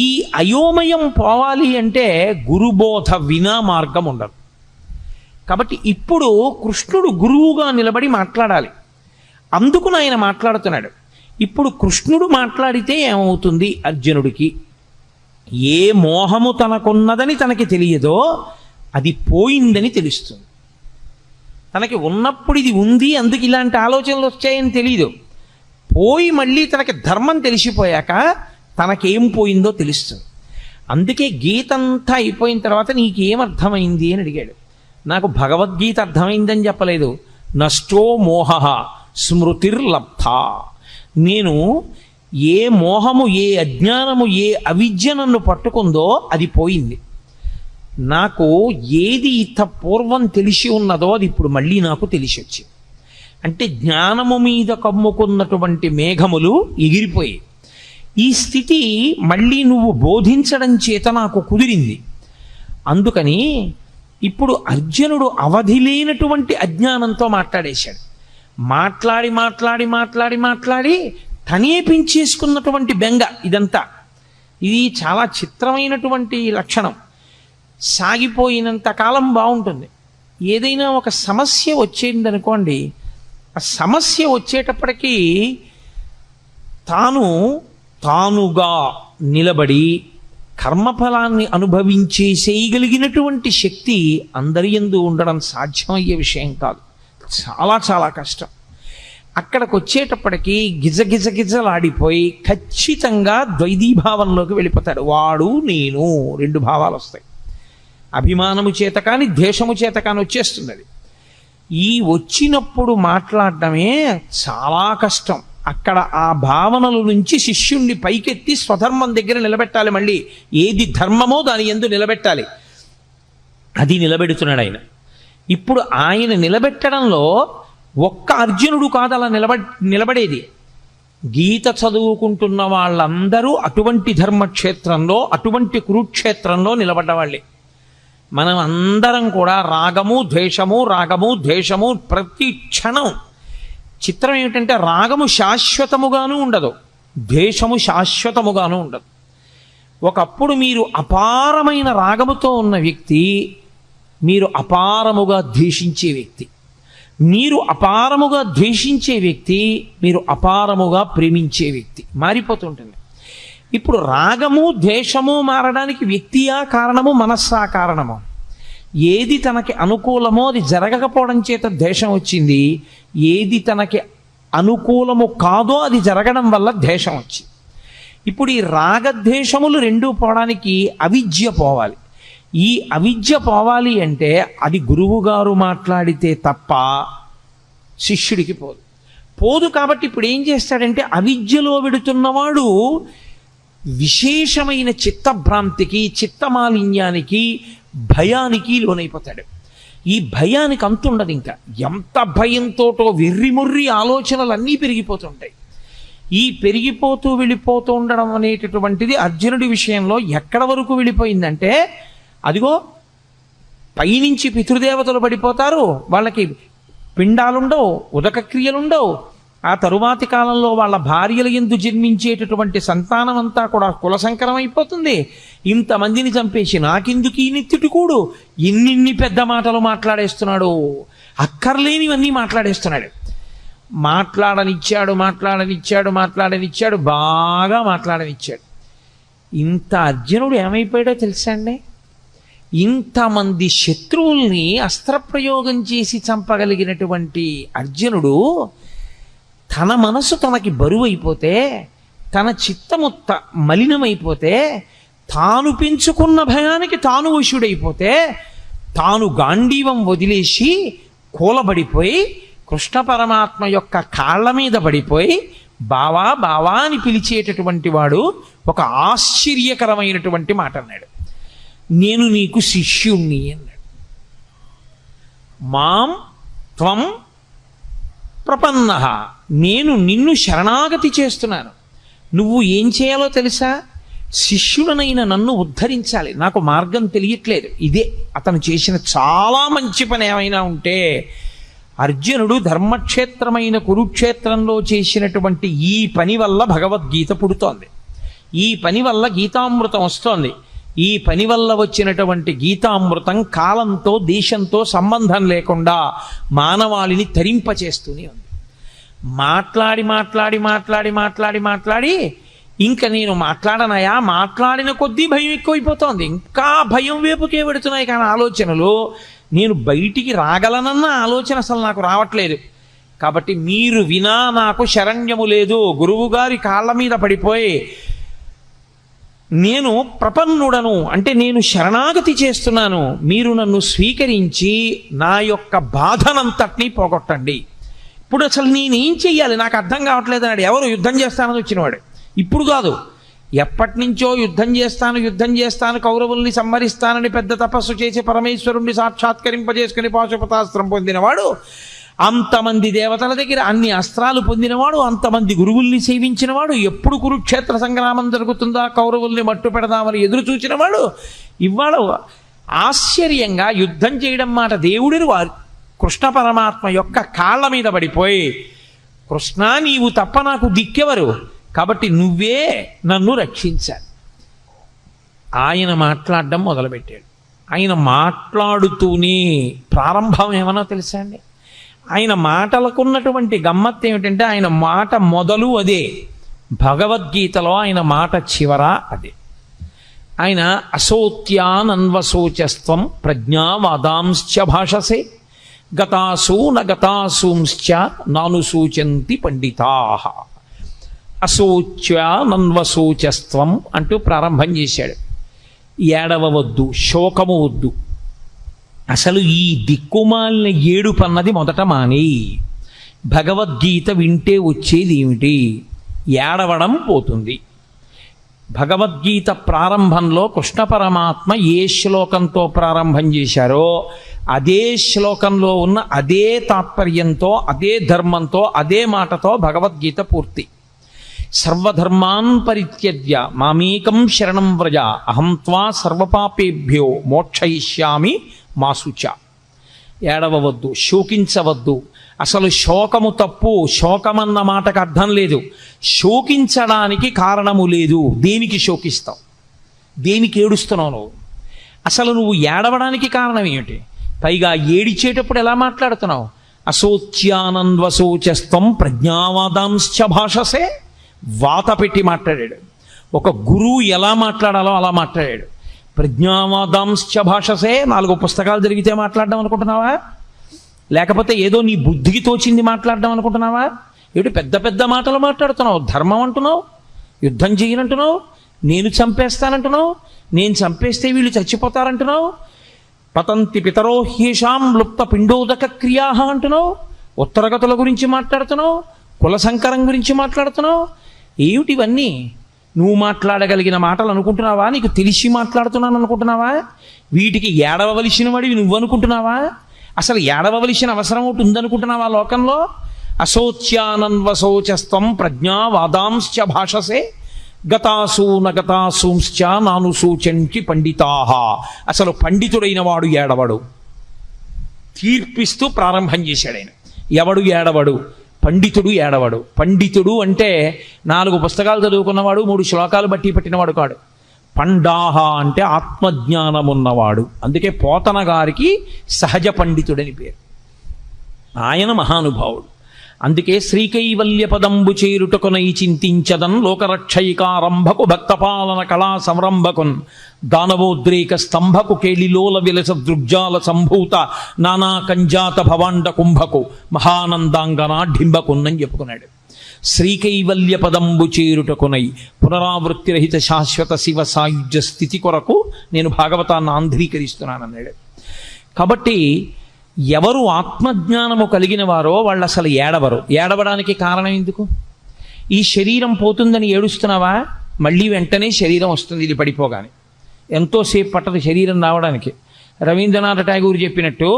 A: ఈ అయోమయం పోవాలి అంటే గురుబోధ వినా మార్గం ఉండదు. కాబట్టి ఇప్పుడు కృష్ణుడు గురువుగా నిలబడి మాట్లాడాలి. అందుకు ఆయన మాట్లాడుతున్నాడు. ఇప్పుడు కృష్ణుడు మాట్లాడితే ఏమవుతుంది? అర్జునుడికి ఏ మోహము తనకున్నదని తనకి తెలియదో అది పోయిందని తెలుస్తుంది. తనకి ఉన్నప్పుడు ఇది ఉంది, అందుకు ఇలాంటి ఆలోచనలు వచ్చాయని తెలియదు. పోయి మళ్ళీ తనకి ధర్మం తెలిసిపోయాక తనకేం పోయిందో తెలుస్తుంది. అందుకే గీత అంతా అయిపోయిన తర్వాత నీకేమర్థమైంది అని అడిగాడు. నాకు భగవద్గీత అర్థమైందని చెప్పలేదు. నష్టో మోహ స్మృతిర్లబ్ధ. నేను ఏ మోహము, ఏ అజ్ఞానము, ఏ అవిద్య నన్ను పట్టుకుందో అది పోయింది. నాకు ఏది ఇంత పూర్వం తెలిసి ఉన్నదో అది ఇప్పుడు మళ్ళీ నాకు తెలిసి వచ్చింది. అంటే జ్ఞానము మీద కమ్ముకున్నటువంటి మేఘములు ఎగిరిపోయి ఈ స్థితి మళ్ళీ నువ్వు బోధించడం చేత నాకు కుదిరింది. అందుకని ఇప్పుడు అర్జునుడు అవధి లేనటువంటి అజ్ఞానంతో మాట్లాడేశాడు. మాట్లాడి మాట్లాడి మాట్లాడి మాట్లాడి తనే పెంచేసుకున్నటువంటి బెంగ ఇదంతా. ఇది చాలా చిత్రమైనటువంటి లక్షణం. సాగిపోయినంత కాలం బాగుంటుంది. ఏదైనా ఒక సమస్య వచ్చేసిందనుకోండి, ఆ సమస్య వచ్చేటప్పటికీ తానుగా నిలబడి కర్మఫలాన్ని అనుభవించేసేయగలిగినటువంటి శక్తి అందరి యందు ఉండడం సాధ్యమయ్యే విషయం కాదు. చాలా చాలా కష్టం. అక్కడికి వచ్చేటప్పటికీ గిజగిజగిజలాడిపోయి ఖచ్చితంగా ద్వైధీభావంలోకి వెళ్ళిపోతాడు. వాడు నేను రెండు భావాలు వస్తాయి. అభిమానము చేత కానీ ద్వేషము చేత కానీ వచ్చేస్తుంది. అది ఈ వచ్చినప్పుడు మాట్లాడటమే చాలా కష్టం. అక్కడ ఆ భావనల నుంచి శిష్యుణ్ణి పైకెత్తి స్వధర్మం దగ్గర నిలబెట్టాలి. మళ్ళీ ఏది ధర్మమో దాని యందు నిలబెట్టాలి. అది నిలబెడుతున్నాడు ఆయన. ఇప్పుడు ఆయన నిలబెట్టడంలో ఒక్క అర్జునుడు కాదు అలా నిలబడేది. గీత చదువుకుంటున్న వాళ్ళందరూ అటువంటి ధర్మక్షేత్రంలో, అటువంటి కురుక్షేత్రంలో నిలబడ్డవాళ్ళే. మనం అందరం కూడా రాగము ద్వేషము ప్రతి క్షణం. చిత్రం ఏమిటంటే రాగము శాశ్వతముగాను ఉండదు, ద్వేషము శాశ్వతముగాను ఉండదు. ఒకప్పుడు మీరు అపారమైన రాగముతో ఉన్న వ్యక్తి మీరు అపారముగా ద్వేషించే వ్యక్తి, మీరు అపారముగా ద్వేషించే వ్యక్తి మీరు అపారముగా ప్రేమించే వ్యక్తి మారిపోతుంటుంది. ఇప్పుడు రాగము ద్వేషము మారడానికి వ్యక్తియా కారణము, మనస్సా కారణము? ఏది తనకి అనుకూలమో అది జరగకపోవడం చేత ద్వేషం వచ్చింది, ఏది తనకి అనుకూలము కాదో అది జరగడం వల్ల ద్వేషం వచ్చింది. ఇప్పుడు ఈ రాగద్వేషములు రెండూ పోవడానికి అవిద్య పోవాలి. ఈ అవిద్య పోవాలి అంటే అది గురువుగారు మాట్లాడితే తప్ప శిష్యుడికి పోదు. కాబట్టి ఇప్పుడు ఏం చేస్తాడంటే అవిద్యలో వెడుతున్నవాడు విశేషమైన చిత్తభ్రాంతికి, చిత్తమాలిన్యానికి, భయానికి లోనైపోతాడు. ఈ భయానికి అంతుండదు. ఇంకా ఎంత భయంతోటో వెర్రిముర్రి ఆలోచనలు అన్నీ పెరిగిపోతుంటాయి. ఈ పెరిగిపోతూ వెళ్ళిపోతూ ఉండడం అనేటటువంటిది అర్జునుడి విషయంలో ఎక్కడ వరకు వెళ్ళిపోయిందంటే, అదిగో పైనుంచి పితృదేవతలు పడిపోతారు, వాళ్ళకి పిండాలుండవు, ఉదక క్రియలుండవు. ఆ తరువాతి కాలంలో వాళ్ళ భార్యల యందు జన్మించేటటువంటి సంతానం అంతా కూడా కులసంకరం అయిపోతుంది. ఇంతమందిని చంపేసి నాకెందుకు ఈ నెత్తిటికూడు, ఇన్నిన్ని పెద్ద మాటలు మాట్లాడేస్తున్నాడు, అక్కర్లేనివన్నీ మాట్లాడేస్తున్నాడు. మాట్లాడనిచ్చాడు, బాగా మాట్లాడనిచ్చాడు. ఇంత అర్జునుడు ఏమైపోయాడో తెలుసా అండి? ఇంతమంది శత్రువుల్ని అస్త్రప్రయోగం చేసి చంపగలిగినటువంటి అర్జునుడు తన మనసు తనకి బరువు అయిపోతే, తన చిత్తము మలినమైపోతే, తాను పెంచుకున్న భయానికి తాను వశుడైపోతే, తాను గాంధీవం వదిలేసి కూలబడిపోయి కృష్ణ పరమాత్మ యొక్క కాళ్ళ మీద పడిపోయి బావా బావా అని పిలిచేటటువంటి వాడు ఒక ఆశ్చర్యకరమైనటువంటి మాట అన్నాడు. నేను నీకు శిష్యుణ్ణి అన్నాడు. మాం త్వం ప్రపన్నః, నేను నిన్ను శరణాగతి చేస్తున్నాను. నువ్వు ఏం చేయాలో తెలుసా? శిష్యుడనైన నన్ను ఉద్ధరించాలి. నాకు మార్గం తెలియట్లేదు. ఇదే అతను చేసిన చాలా మంచి పని. ఏమైనా ఉంటే అర్జునుడు ధర్మక్షేత్రమైన కురుక్షేత్రంలో చేసినటువంటి ఈ పని వల్ల భగవద్గీత పుడుతోంది. ఈ పని వల్ల గీతామృతం వస్తోంది. ఈ పని వల్ల వచ్చినటువంటి గీతామృతం కాలంతో, దేశంతో సంబంధం లేకుండా మానవాళిని తరింపచేస్తూనే ఉంది. మాట్లాడి ఇంకా నేను మాట్లాడనయా, మాట్లాడిన కొద్దీ భయం ఎక్కువైపోతోంది. ఇంకా భయం వైపుకే పెడుతున్నాయి కానీ ఆలోచనలు. నేను బయటికి రాగలనన్న ఆలోచన అసలు నాకు రావట్లేదు. కాబట్టి మీరు వినా నాకు శరణ్యము లేదు. గురువుగారి కాళ్ళ మీద పడిపోయి నేను ప్రపన్నుడను అంటే నేను శరణాగతి చేస్తున్నాను, మీరు నన్ను స్వీకరించి నా యొక్క బాధనంతటినీ పోగొట్టండి. ఇప్పుడు అసలు నేనేం చెయ్యాలి నాకు అర్థం కావట్లేదు అన్నాడు. ఎవరు? యుద్ధం చేస్తానని వచ్చినవాడు. ఇప్పుడు కాదు, ఎప్పటి నుంచో యుద్ధం చేస్తాను కౌరవుల్ని సంహరిస్తానని పెద్ద తపస్సు చేసి పరమేశ్వరుణ్ణి సాక్షాత్కరింపజేసుకుని పాశుపతాస్త్రం పొందినవాడు, అంతమంది దేవతల దగ్గర అన్ని అస్త్రాలు పొందినవాడు, అంతమంది గురువుల్ని సేవించినవాడు, ఎప్పుడు కురుక్షేత్ర సంగ్రామం జరుగుతుందా కౌరవుల్ని మట్టు పెడదామని ఎదురు చూచినవాడు, ఇవాళ ఆశ్చర్యంగా యుద్ధం చేయడం మాట దేవుడిని వారి కృష్ణ పరమాత్మ యొక్క కాళ్ళ మీద పడిపోయి, కృష్ణ నీవు తప్ప నాకు దిక్కెవరు, కాబట్టి నువ్వే నన్ను రక్షించాలి. ఆయన మాట్లాడడం మొదలుపెట్టాడు. ఆయన మాట్లాడుతూనే ప్రారంభం ఏమన్నా తెలుసా అండి? ఆయన మాటలకున్నటువంటి గమ్మత్తు ఏమిటంటే ఆయన మాట మొదలు అదే, భగవద్గీతలో ఆయన మాట చివర అదే. ఆయన అసోత్యానన్వశోచస్త్వం ప్రజ్ఞావాదాంశ్చ భాషసే గతాసూ నగతాసూంశ్చ నానుసూచంతి పండితాః. అశోచ్యానన్వశోచస్త్వం అంటూ ప్రారంభం చేశాడు. ఏడవవద్దు, శోకము వద్దు, అసలు ఈ దిక్కుమాలిన ఏడుపన్నది మొదట మాని. భగవద్గీత వింటే వచ్చేది ఏమిటి? ఏడవడం పోతుంది. భగవద్గీత ప్రారంభంలో కృష్ణ పరమాత్మ ఏ శ్లోకంతో ప్రారంభం చేశారో అదే శ్లోకంలో ఉన్న అదే తాత్పర్యంతో, అదే ధర్మంతో, అదే మాటతో భగవద్గీత పూర్తి. సర్వధర్మాన్ పరిత్యజ్య మామేకం శరణం వ్రజ అహం త్వా సర్వపాపేభ్యో మోక్షయిష్యామి మాసుచ. ఏడవవద్దు, శోకించవద్దు. అసలు శోకము తప్పు. శోకమన్న మాటకు అర్థం లేదు. శోకించడానికి కారణము లేదు. దేనికి శోకిస్తావు? దేనికి ఏడుస్తున్నావు నువ్వు? అసలు నువ్వు ఏడవడానికి కారణం ఏమిటి? పైగా ఏడిచేటప్పుడు ఎలా మాట్లాడుతున్నావు? అశోచ్యానంద్వశోచస్తం ప్రజ్ఞావాదాంశ్చ భాషసే. వాత పెట్టి మాట్లాడాడు. ఒక గురువు ఎలా మాట్లాడాలో అలా మాట్లాడాడు. ప్రజ్ఞావాదాంశ్చ భాషసే. 4 పుస్తకాలు జరిగితే మాట్లాడడం అనుకుంటున్నావా? లేకపోతే ఏదో నీ బుద్ధికి తోచింది మాట్లాడడం అనుకుంటున్నావా? ఏమిటి పెద్ద పెద్ద మాటలు మాట్లాడుతున్నావు? ధర్మం అంటున్నావు, యుద్ధం చేయనంటున్నావు, నేను చంపేస్తానంటున్నావు, నేను చంపేస్తే వీళ్ళు చచ్చిపోతారంటున్నావు, పతంతి పితరో హ్యేషాం లుప్త పిండోదక క్రియా అంటున్నావు, ఉత్తరగతుల గురించి మాట్లాడుతున్నావు, కుల సంకరం గురించి మాట్లాడుతున్నావు. ఏమిటివన్నీ? నువ్వు మాట్లాడగలిగిన మాటలు అనుకుంటున్నావా? నీకు తెలిసి మాట్లాడుతున్నాను అనుకుంటున్నావా? వీటికి ఏడవవలసిన వాడివి నువ్వు అనుకుంటున్నావా? అసలు ఏడవవలసిన అవసరం ఒకటి ఉందనుకుంటున్నావా లోకంలో? అశోచ్యానన్వశోచస్తం ప్రజ్ఞావాదాంశ్చ భాషసే గతాసూ నగతాసూంశ్చ నానుసూచంచి పండితాః. అసలు పండితుడైన వాడు ఏడవడు. తీర్పిస్తూ ప్రారంభం చేశాడు ఆయన. ఎవడు ఏడవడు? పండితుడు ఏడవడు. పండితుడు అంటే 4 పుస్తకాలు చదువుకున్నవాడు, 3 శ్లోకాలు బట్టి పట్టినవాడు కాడు. పండాహ అంటే ఆత్మజ్ఞానం ఉన్నవాడు. అందుకే పోతన గారికి సహజ పండితుడని పేరు. ఆయన మహానుభావుడు. అందుకే శ్రీకైవల్య పదంబు చేరుటకునై చింతించదన్ లోకరక్షయికారంభకు భక్తపాలన కళా సంరంభకున్ దానవోద్రేక స్తంభకు కేళిలోల విలస దృగ్జాల సంభూత నానా కంజాత భవాండ కుంభకు మహానందాంగనా ఢింబకున్నని చెప్పుకున్నాడు. శ్రీకైవల్య పదంబు చేరుటకునై పునరావృత్తిరహిత శాశ్వత శివ సాయుధ్య స్థితి కొరకు నేను భాగవతాన్ని ఆంధ్రీకరిస్తున్నానన్నాడు. కాబట్టి ఎవరు ఆత్మజ్ఞానము కలిగిన వారో వాళ్ళు అసలు ఏడవరు. ఏడవడానికి కారణం ఎందుకు? ఈ శరీరం పోతుందని ఏడుస్తున్నావా? మళ్ళీ వెంటనే శరీరం వస్తుంది. ఇది పడిపోగానే ఎంతోసేపు పట్టదు శరీరం రావడానికి. రవీంద్రనాథ్ ఠాగూర్ చెప్పినట్టు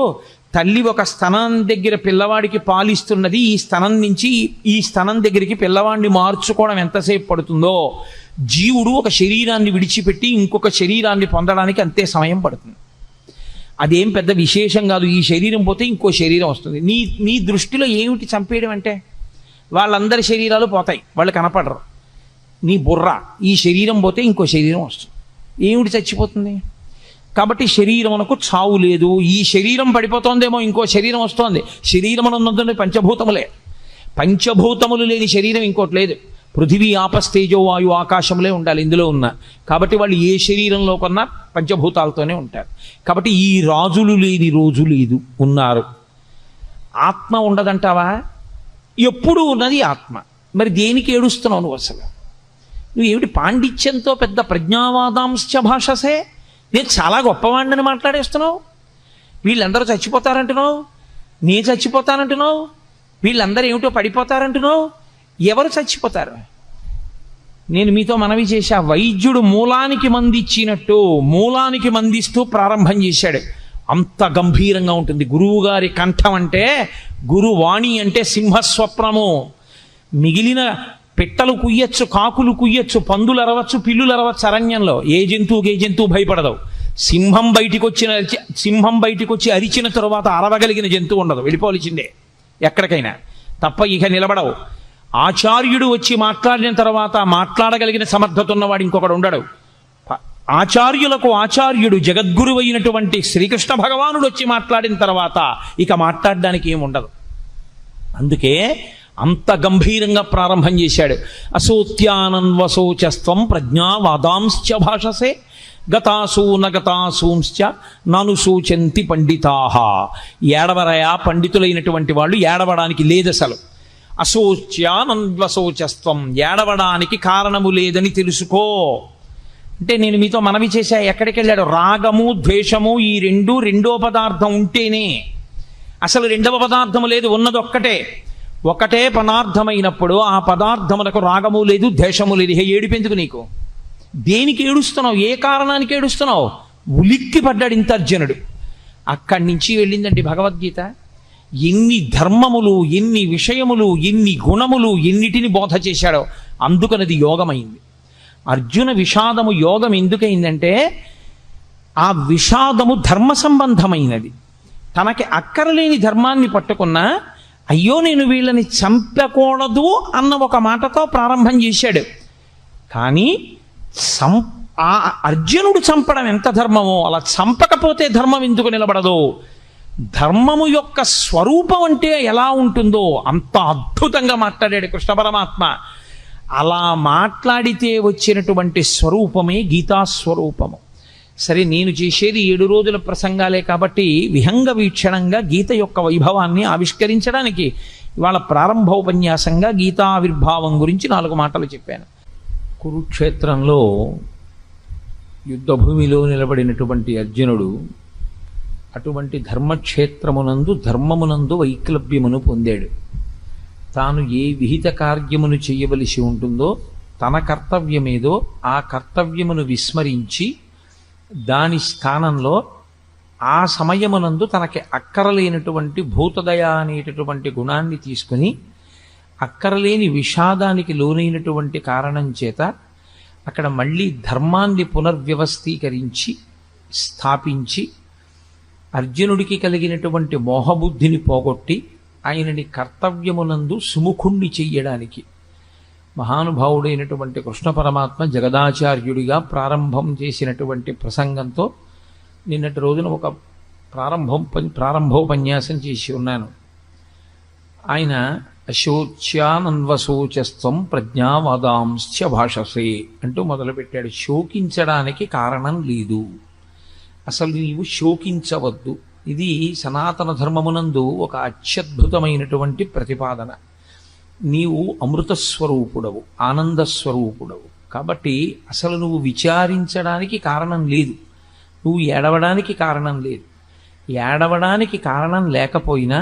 A: తల్లి ఒక స్తనం దగ్గర పిల్లవాడికి పాలిస్తున్నది, ఈ స్తనం నుంచి ఈ స్తనం దగ్గరికి పిల్లవాడిని మార్చుకోవడం ఎంతసేపు పడుతుందో జీవుడు ఒక శరీరాన్ని విడిచిపెట్టి ఇంకొక శరీరాన్ని పొందడానికి అంతే సమయం పడుతుంది. అదేం పెద్ద విశేషం కాదు. ఈ శరీరం పోతే ఇంకో శరీరం వస్తుంది. నీ దృష్టిలో ఏమిటి చంపేయడం అంటే? వాళ్ళందరి శరీరాలు పోతాయి, వాళ్ళు కనపడరు. నీ బుర్ర ఈ శరీరం పోతే ఇంకో శరీరం వస్తుంది. ఏమిటి చచ్చిపోతుంది? కాబట్టి శరీరమునకు చావు లేదు. ఈ శరీరం పడిపోతుందేమో ఇంకో శరీరం వస్తోంది. శరీరం ఉన్నదంటే పంచభూతములే. పంచభూతములు లేని శరీరం ఇంకోటి లేదు. పృథివీ ఆపస్తేజో వాయు ఆకాశములే ఉండాలి ఇందులో ఉన్న. కాబట్టి వాళ్ళు ఏ శరీరంలో కొన్నా పంచభూతాలతోనే ఉంటారు. కాబట్టి ఈ రాజులు లేని రోజు లేదు, ఉన్నారు. ఆత్మ ఉండదంటావా? ఎప్పుడు ఉన్నది ఆత్మ. మరి దేనికి ఏడుస్తున్నావు నువ్వు అసలు? నువ్వు ఏమిటి పాండిత్యంతో పెద్ద ప్రజ్ఞావాదాంశ భాషసే, నేను చాలా గొప్పవాడిని మాట్లాడేస్తున్నావు, వీళ్ళందరూ చచ్చిపోతారంటున్నావు, నేను చచ్చిపోతానంటున్నావు, వీళ్ళందరూ ఏమిటో పడిపోతారంటున్నావు. ఎవరు చచ్చిపోతారు? నేను మీతో మనవి చేశా, వైద్యుడు మూలానికి మందిచ్చినట్టు మూలానికి మందిస్తూ ప్రారంభం చేశాడు. అంత గంభీరంగా ఉంటుంది గురువు గారి కంఠం. అంటే గురువాణి అంటే సింహస్వప్నము. మిగిలిన పిట్టలు కుయ్యచ్చు, కాకులు కుయ్యచ్చు, పందులు అరవచ్చు, పిల్లులు అరవచ్చు అరణ్యంలో. ఏ జంతువు భయపడదు. సింహం బయటికి వచ్చి అరిచిన తరువాత అరవగలిగిన జంతువు ఉండదు, వెళ్ళిపోవలసిందే ఎక్కడికైనా, తప్ప ఇక నిలబడవు. ఆచార్యుడు వచ్చి మాట్లాడిన తర్వాత మాట్లాడగలిగిన సమర్థత ఉన్నవాడు ఇంకొకడు ఉండడు. ఆచార్యులకు ఆచార్యుడు జగద్గురు అయినటువంటి శ్రీకృష్ణ భగవానుడు వచ్చి మాట్లాడిన తర్వాత ఇక మాట్లాడడానికి ఏముండదు. అందుకే అంత గంభీరంగా ప్రారంభం చేశాడు. అసోత్యానన్వశోచస్త్వం ప్రజ్ఞావాదాంశ్చ భాషసే గతాసూ నగతాసూంశ్చ నను సూచంతి పండితాహ. ఏడవరయా పండితులైనటువంటి వాళ్ళు, ఏడవడానికి లేదసలు. అశోచ్యానన్వశోచస్త్వం, ఏడవడానికి కారణము లేదని తెలుసుకో. అంటే నేను మీతో మనవి చేశా, ఎక్కడికి వెళ్ళాడు? రాగము ద్వేషము ఈ రెండో పదార్థం ఉంటేనే. అసలు రెండవ పదార్థము లేదు, ఉన్నది ఒకటే పదార్థమైనప్పుడు ఆ పదార్థములకు రాగము లేదు, ద్వేషము లేదు. ఏడిపెందుకు నీకు? దేనికి ఏడుస్తున్నావు? ఏ కారణానికి ఏడుస్తున్నావు? ఉలిక్కి పడ్డాడు ఇంత అర్జునుడు. అక్కడి నుంచి వెళ్ళిందండి భగవద్గీత. ఎన్ని ధర్మములు, ఎన్ని విషయములు, ఎన్ని గుణములు, ఎన్నిటిని బోధ చేశాడో. అందుకనది యోగమైంది. అర్జున విషాదము యోగం ఎందుకైందంటే ఆ విషాదము ధర్మ సంబంధమైనది. తనకి అక్కరలేని ధర్మాన్ని పట్టుకున్నా, అయ్యో నేను వీళ్ళని చంపకూడదు అన్న ఒక మాటతో ప్రారంభం చేశాడు. కానీ అర్జునుడు చంపడం ఎంత ధర్మమో అలా చంపకపోతే ధర్మం ఎందుకు నిలబడదు? ధర్మము యొక్క స్వరూపం అంటే ఎలా ఉంటుందో అంత అద్భుతంగా మాట్లాడాడు కృష్ణ పరమాత్మ. అలా మాట్లాడితే వచ్చినటువంటి స్వరూపమే గీతాస్వరూపము. సరే, నేను చేసేది 7 రోజుల ప్రసంగాలే కాబట్టి విహంగ వీక్షణంగా గీత యొక్క వైభవాన్ని ఆవిష్కరించడానికి ఇవాళ ప్రారంభోపన్యాసంగా గీతావిర్భావం గురించి 4 మాటలు చెప్పాను. కురుక్షేత్రంలో యుద్ధభూమిలో నిలబడినటువంటి అర్జునుడు అటువంటి ధర్మమునందు వైక్లభ్యమును పొందాడు. తాను ఏ విహిత కార్యమును చేయవలసి ఉంటుందో, తన కర్తవ్యమేదో ఆ కర్తవ్యమును విస్మరించి దాని స్థానంలో ఆ సమయమునందు తనకి అక్కరలేనటువంటి భూతదయ అనేటటువంటి గుణాన్ని తీసుకుని అక్కరలేని విషాదానికి లోనైనటువంటి కారణం చేత అక్కడ మళ్ళీ ధర్మాన్ని పునర్వ్యవస్థీకరించి స్థాపించి అర్జునుడికి కలిగినటువంటి మోహబుద్ధిని పోగొట్టి ఆయనని కర్తవ్యమునందు సుముఖుణ్ణి చెయ్యడానికి మహానుభావుడైనటువంటి కృష్ణ పరమాత్మ జగదాచార్యుడిగా ప్రారంభం చేసినటువంటి ప్రసంగంతో నిన్నటి రోజున ఒక ప్రారంభోపన్యాసం చేసి ఉన్నాను. ఆయన అశోచ్యానన్వశోచస్త్వం ప్రజ్ఞావాదాంశ్చ భాషసే అంటూ మొదలుపెట్టాడు. శోకించడానికి కారణం లేదు, అసలు నీవు శోకించవద్దు. ఇది సనాతన ధర్మమునందు ఒక అత్యద్భుతమైనటువంటి ప్రతిపాదన. నీవు అమృతస్వరూపుడవు, ఆనందస్వరూపుడవు కాబట్టి అసలు నువ్వు విచారించడానికి కారణం లేదు, నువ్వు ఏడవడానికి కారణం లేదు. ఏడవడానికి కారణం లేకపోయినా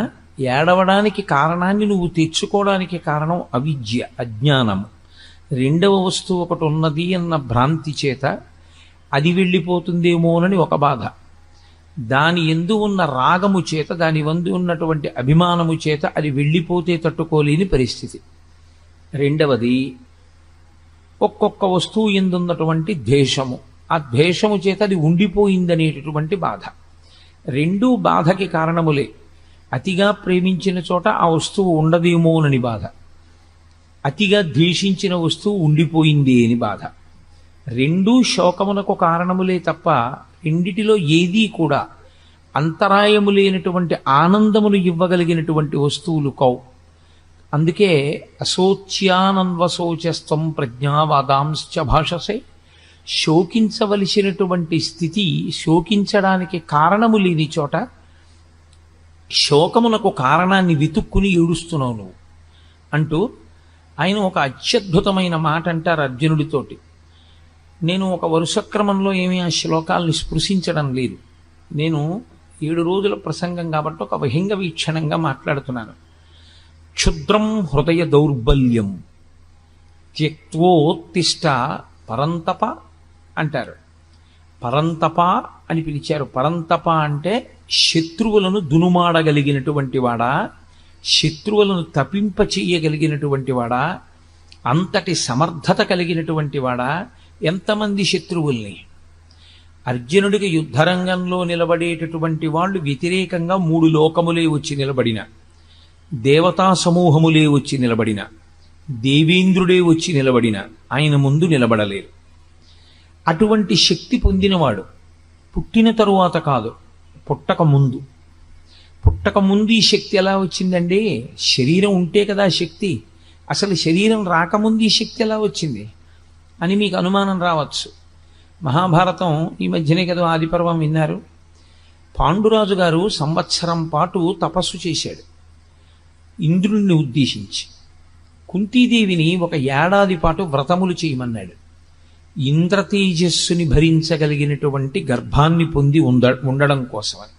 A: ఏడవడానికి కారణాన్ని నువ్వు తెచ్చుకోవడానికి కారణం అవిద్య, అజ్ఞానము. రెండవ వస్తువు ఒకటి ఉన్నది అన్న భ్రాంతి చేత అది వెళ్ళిపోతుందేమోనని ఒక బాధ, దాని ఎందు ఉన్న రాగము చేత, దాని వందు ఉన్నటువంటి అభిమానము చేత అది వెళ్ళిపోతే తట్టుకోలేని పరిస్థితి. రెండవది ఒక్కొక్క వస్తువు ఎందున్నటువంటి ద్వేషము, ఆ ద్వేషము చేత అది ఉండిపోయిందనేటటువంటి బాధ. రెండూ బాధకి కారణములే. అతిగా ప్రేమించిన చోట ఆ వస్తువు ఉండదేమోనని బాధ, అతిగా ద్వేషించిన వస్తువు ఉండిపోయింది అని బాధ. రెండూ శోకమునకు కారణములే తప్ప రెండిటిలో ఏదీ కూడా అంతరాయము లేనటువంటి ఆనందమును ఇవ్వగలిగినటువంటి వస్తువులు కౌ. అందుకే అశోచ్యానన్వశోచస్త్వం ప్రజ్ఞావాదాంశ్చ భాషసే. శోకించవలసినటువంటి స్థితి, శోకించడానికి కారణము లేని చోట శోకమునకు కారణాన్ని వెతుక్కుని ఏడుస్తున్నావు నువ్వు. అంటూ ఆయన ఒక అత్యద్భుతమైన మాట అంటారు అర్జునుడితోటి. నేను ఒక వరుసక్రమంలో ఏమీ ఆ శ్లోకాలను స్పృశించడం లేదు. నేను 7 రోజుల ప్రసంగం కాబట్టి ఒక విహంగ వీక్షణంగా మాట్లాడుతున్నాను. క్షుద్రం హృదయ దౌర్బల్యం త్యక్తోత్తిష్ట పరంతప అంటారు. పరంతప అని పిలిచారు. పరంతప అంటే శత్రువులను దునుమాడగలిగినటువంటి వాడా, శత్రువులను తపింప చెయ్యగలిగినటువంటి వాడా, అంతటి సమర్థత కలిగినటువంటి వాడా, ఎంతమంది శత్రువుల్ని. అర్జునుడికి యుద్ధరంగంలో నిలబడేటటువంటి వాళ్ళు వ్యతిరేకంగా 3 లోకములే వచ్చి నిలబడిన, దేవతా సమూహములే వచ్చి నిలబడిన, దేవేంద్రుడే వచ్చి నిలబడిన ఆయన ముందు నిలబడలేరు. అటువంటి శక్తి పొందినవాడు పుట్టిన తరువాత కాదు, పుట్టక ముందు. పుట్టక ముందు ఈ శక్తి ఎలా వచ్చిందండి? శరీరం ఉంటే కదా శక్తి. అసలు శరీరం రాకముందు ఈ శక్తి ఎలా వచ్చింది అని మీకు అనుమానం రావచ్చు. మహాభారతం ఈ మధ్యనే కదా ఆదిపర్వం విన్నారు. పాండురాజు గారు సంవత్సరం పాటు తపస్సు చేశాడు ఇంద్రుణ్ణి ఉద్దేశించి. కుంతీదేవిని ఒక ఏడాది పాటు వ్రతములు చేయమన్నాడు. ఇంద్రతేజస్సుని భరించగలిగినటువంటి గర్భాన్ని పొంది ఉండడం కోసమని.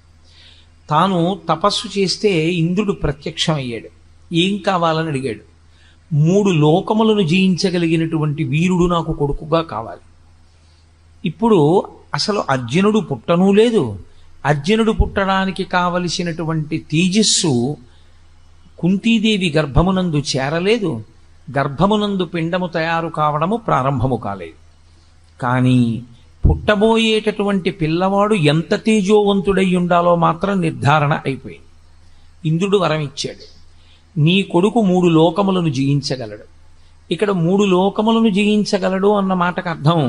A: తాను తపస్సు చేస్తే ఇంద్రుడు ప్రత్యక్షమయ్యాడు. ఏం కావాలని అడిగాడు. 3 లోకములను జయించగలిగినటువంటి వీరుడు నాకు కొడుకుగా కావాలి. ఇప్పుడు అసలు అర్జునుడు పుట్టనూ లేదు. అర్జునుడు పుట్టడానికి కావలసినటువంటి తేజస్సు కుంతీదేవి గర్భమునందు చేరలేదు. గర్భమునందు పిండము తయారు కావడము ప్రారంభము కాలేదు. కానీ పుట్టబోయేటటువంటి పిల్లవాడు ఎంత తేజోవంతుడై ఉండాలో మాత్రం నిర్ధారణ అయిపోయింది. ఇంద్రుడు వరం ఇచ్చాడు, నీ కొడుకు 3 లోకములను జయించగలడు. ఇక్కడ 3 లోకములను జయించగలడు అన్న మాటకు అర్థం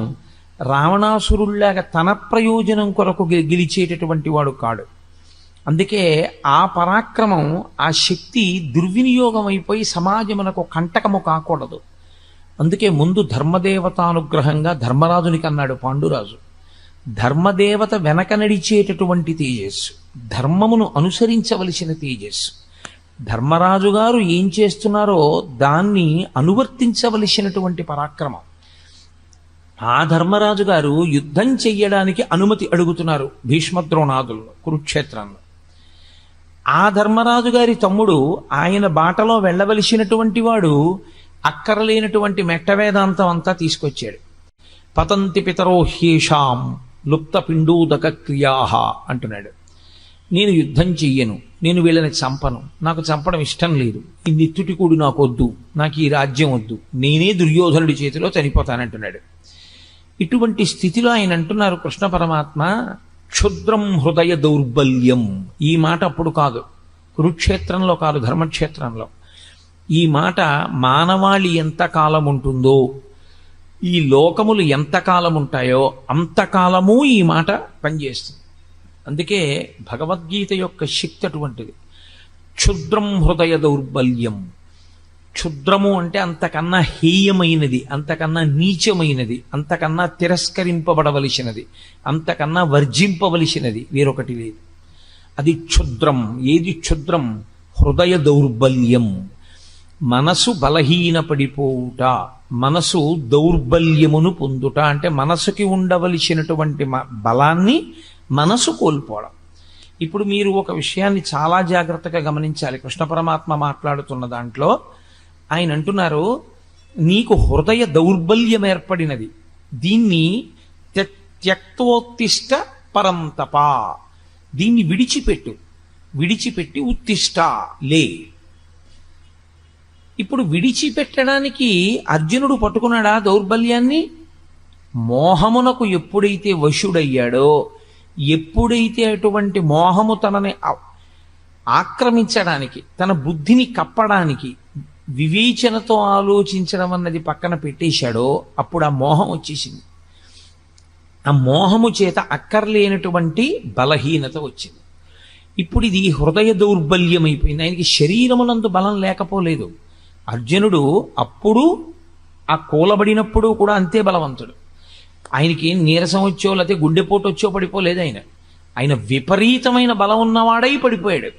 A: రావణాసురుల్లాగా తన ప్రయోజనం కొరకు గెలిచేటటువంటి వాడు కాడు. అందుకే ఆ పరాక్రమం, ఆ శక్తి దుర్వినియోగం అయిపోయి సమాజమునకు కంటకము కాకూడదు. అందుకే ముందు ధర్మదేవతానుగ్రహంగా ధర్మరాజునికి అన్నాడు పాండురాజు. ధర్మదేవత వెనక నడిచేటటువంటి తేజస్సు, ధర్మమును అనుసరించవలసిన తేజస్సు. ధర్మరాజు గారు ఏం చేస్తున్నారో దాన్ని అనువర్తించవలసినటువంటి పరాక్రమం. ఆ ధర్మరాజు గారు యుద్ధం చెయ్యడానికి అనుమతి అడుగుతున్నారు భీష్మద్రోణాదులు కురుక్షేత్రంలో. ఆ ధర్మరాజు గారి తమ్ముడు ఆయన బాటలో వెళ్ళవలసినటువంటి వాడు అక్కరలేనటువంటి మెట్ట వేదాంతం అంతా తీసుకొచ్చాడు. పతంతి పితరో హ్యేషాం లుప్త పిండూదక క్రియాహ అంటున్నాడు. నేను యుద్ధం చెయ్యను, నేను వీళ్ళని చంపను, నాకు చంపడం ఇష్టం లేదు, ఈ నిత్తుటికూడు నాకు వద్దు, నాకు ఈ రాజ్యం వద్దు, నేనే దుర్యోధనుడి చేతిలో చనిపోతానంటున్నాడు. ఇటువంటి స్థితిలో ఆయన అంటున్నారు కృష్ణ పరమాత్మ, క్షుద్రం హృదయ దౌర్బల్యం. ఈ మాట అప్పుడు కాదు, కురుక్షేత్రంలో కాదు, ధర్మక్షేత్రంలో. ఈ మాట మానవాళి ఎంతకాలం ఉంటుందో, ఈ లోకములు ఎంతకాలం ఉంటాయో అంతకాలము ఈ మాట పనిచేస్తుంది. అందుకే భగవద్గీత యొక్క శక్తి అటువంటిది. క్షుద్రం హృదయ దౌర్బల్యం. క్షుద్రము అంటే అంతకన్నా హేయమైనది, అంతకన్నా నీచమైనది, అంతకన్నా తిరస్కరింపబడవలసినది, అంతకన్నా వర్జింపవలసినది వేరొకటి లేదు. అది క్షుద్రం. ఏది క్షుద్రం? హృదయ దౌర్బల్యం. మనసు బలహీనపడిపోవుట, మనసు దౌర్బల్యమును పొందుట. అంటే మనసుకి ఉండవలసినటువంటి బలాన్ని మనసు కోల్పోవడం. ఇప్పుడు మీరు ఒక విషయాన్ని చాలా జాగ్రత్తగా గమనించాలి. కృష్ణ పరమాత్మ మాట్లాడుతున్న దాంట్లో ఆయన అంటున్నారు, నీకు హృదయ దౌర్బల్యం ఏర్పడినది, దీన్ని త్యక్తోత్తిష్ట పరంతప, దీన్ని విడిచిపెట్టి ఉత్తిష్ట లే. ఇప్పుడు విడిచిపెట్టడానికి అర్జునుడు పట్టుకున్నాడా దౌర్బల్యాన్ని? మోహమునకు ఎప్పుడైతే వశుడయ్యాడో, ఎప్పుడైతే అటువంటి మోహము తనని ఆక్రమించడానికి, తన బుద్ధిని కప్పడానికి, వివేచనతో ఆలోచించడం అన్నది పక్కన పెట్టేశాడో అప్పుడు ఆ మోహం వచ్చేసింది. ఆ మోహము చేత అక్కర్లేనటువంటి బలహీనత వచ్చింది. ఇప్పుడు ఇది హృదయ దౌర్బల్యం అయిపోయింది. ఆయనకి శరీరమునందు బలం లేకపోలేదు. అర్జునుడు అప్పుడు ఆ కూలబడినప్పుడు కూడా అంతే బలవంతుడు. ఆయనకి నీరసం వచ్చో లేకపోతే గుండెపోటు వచ్చో పడిపోలేదు. ఆయన విపరీతమైన బలం ఉన్నవాడై పడిపోయాడు.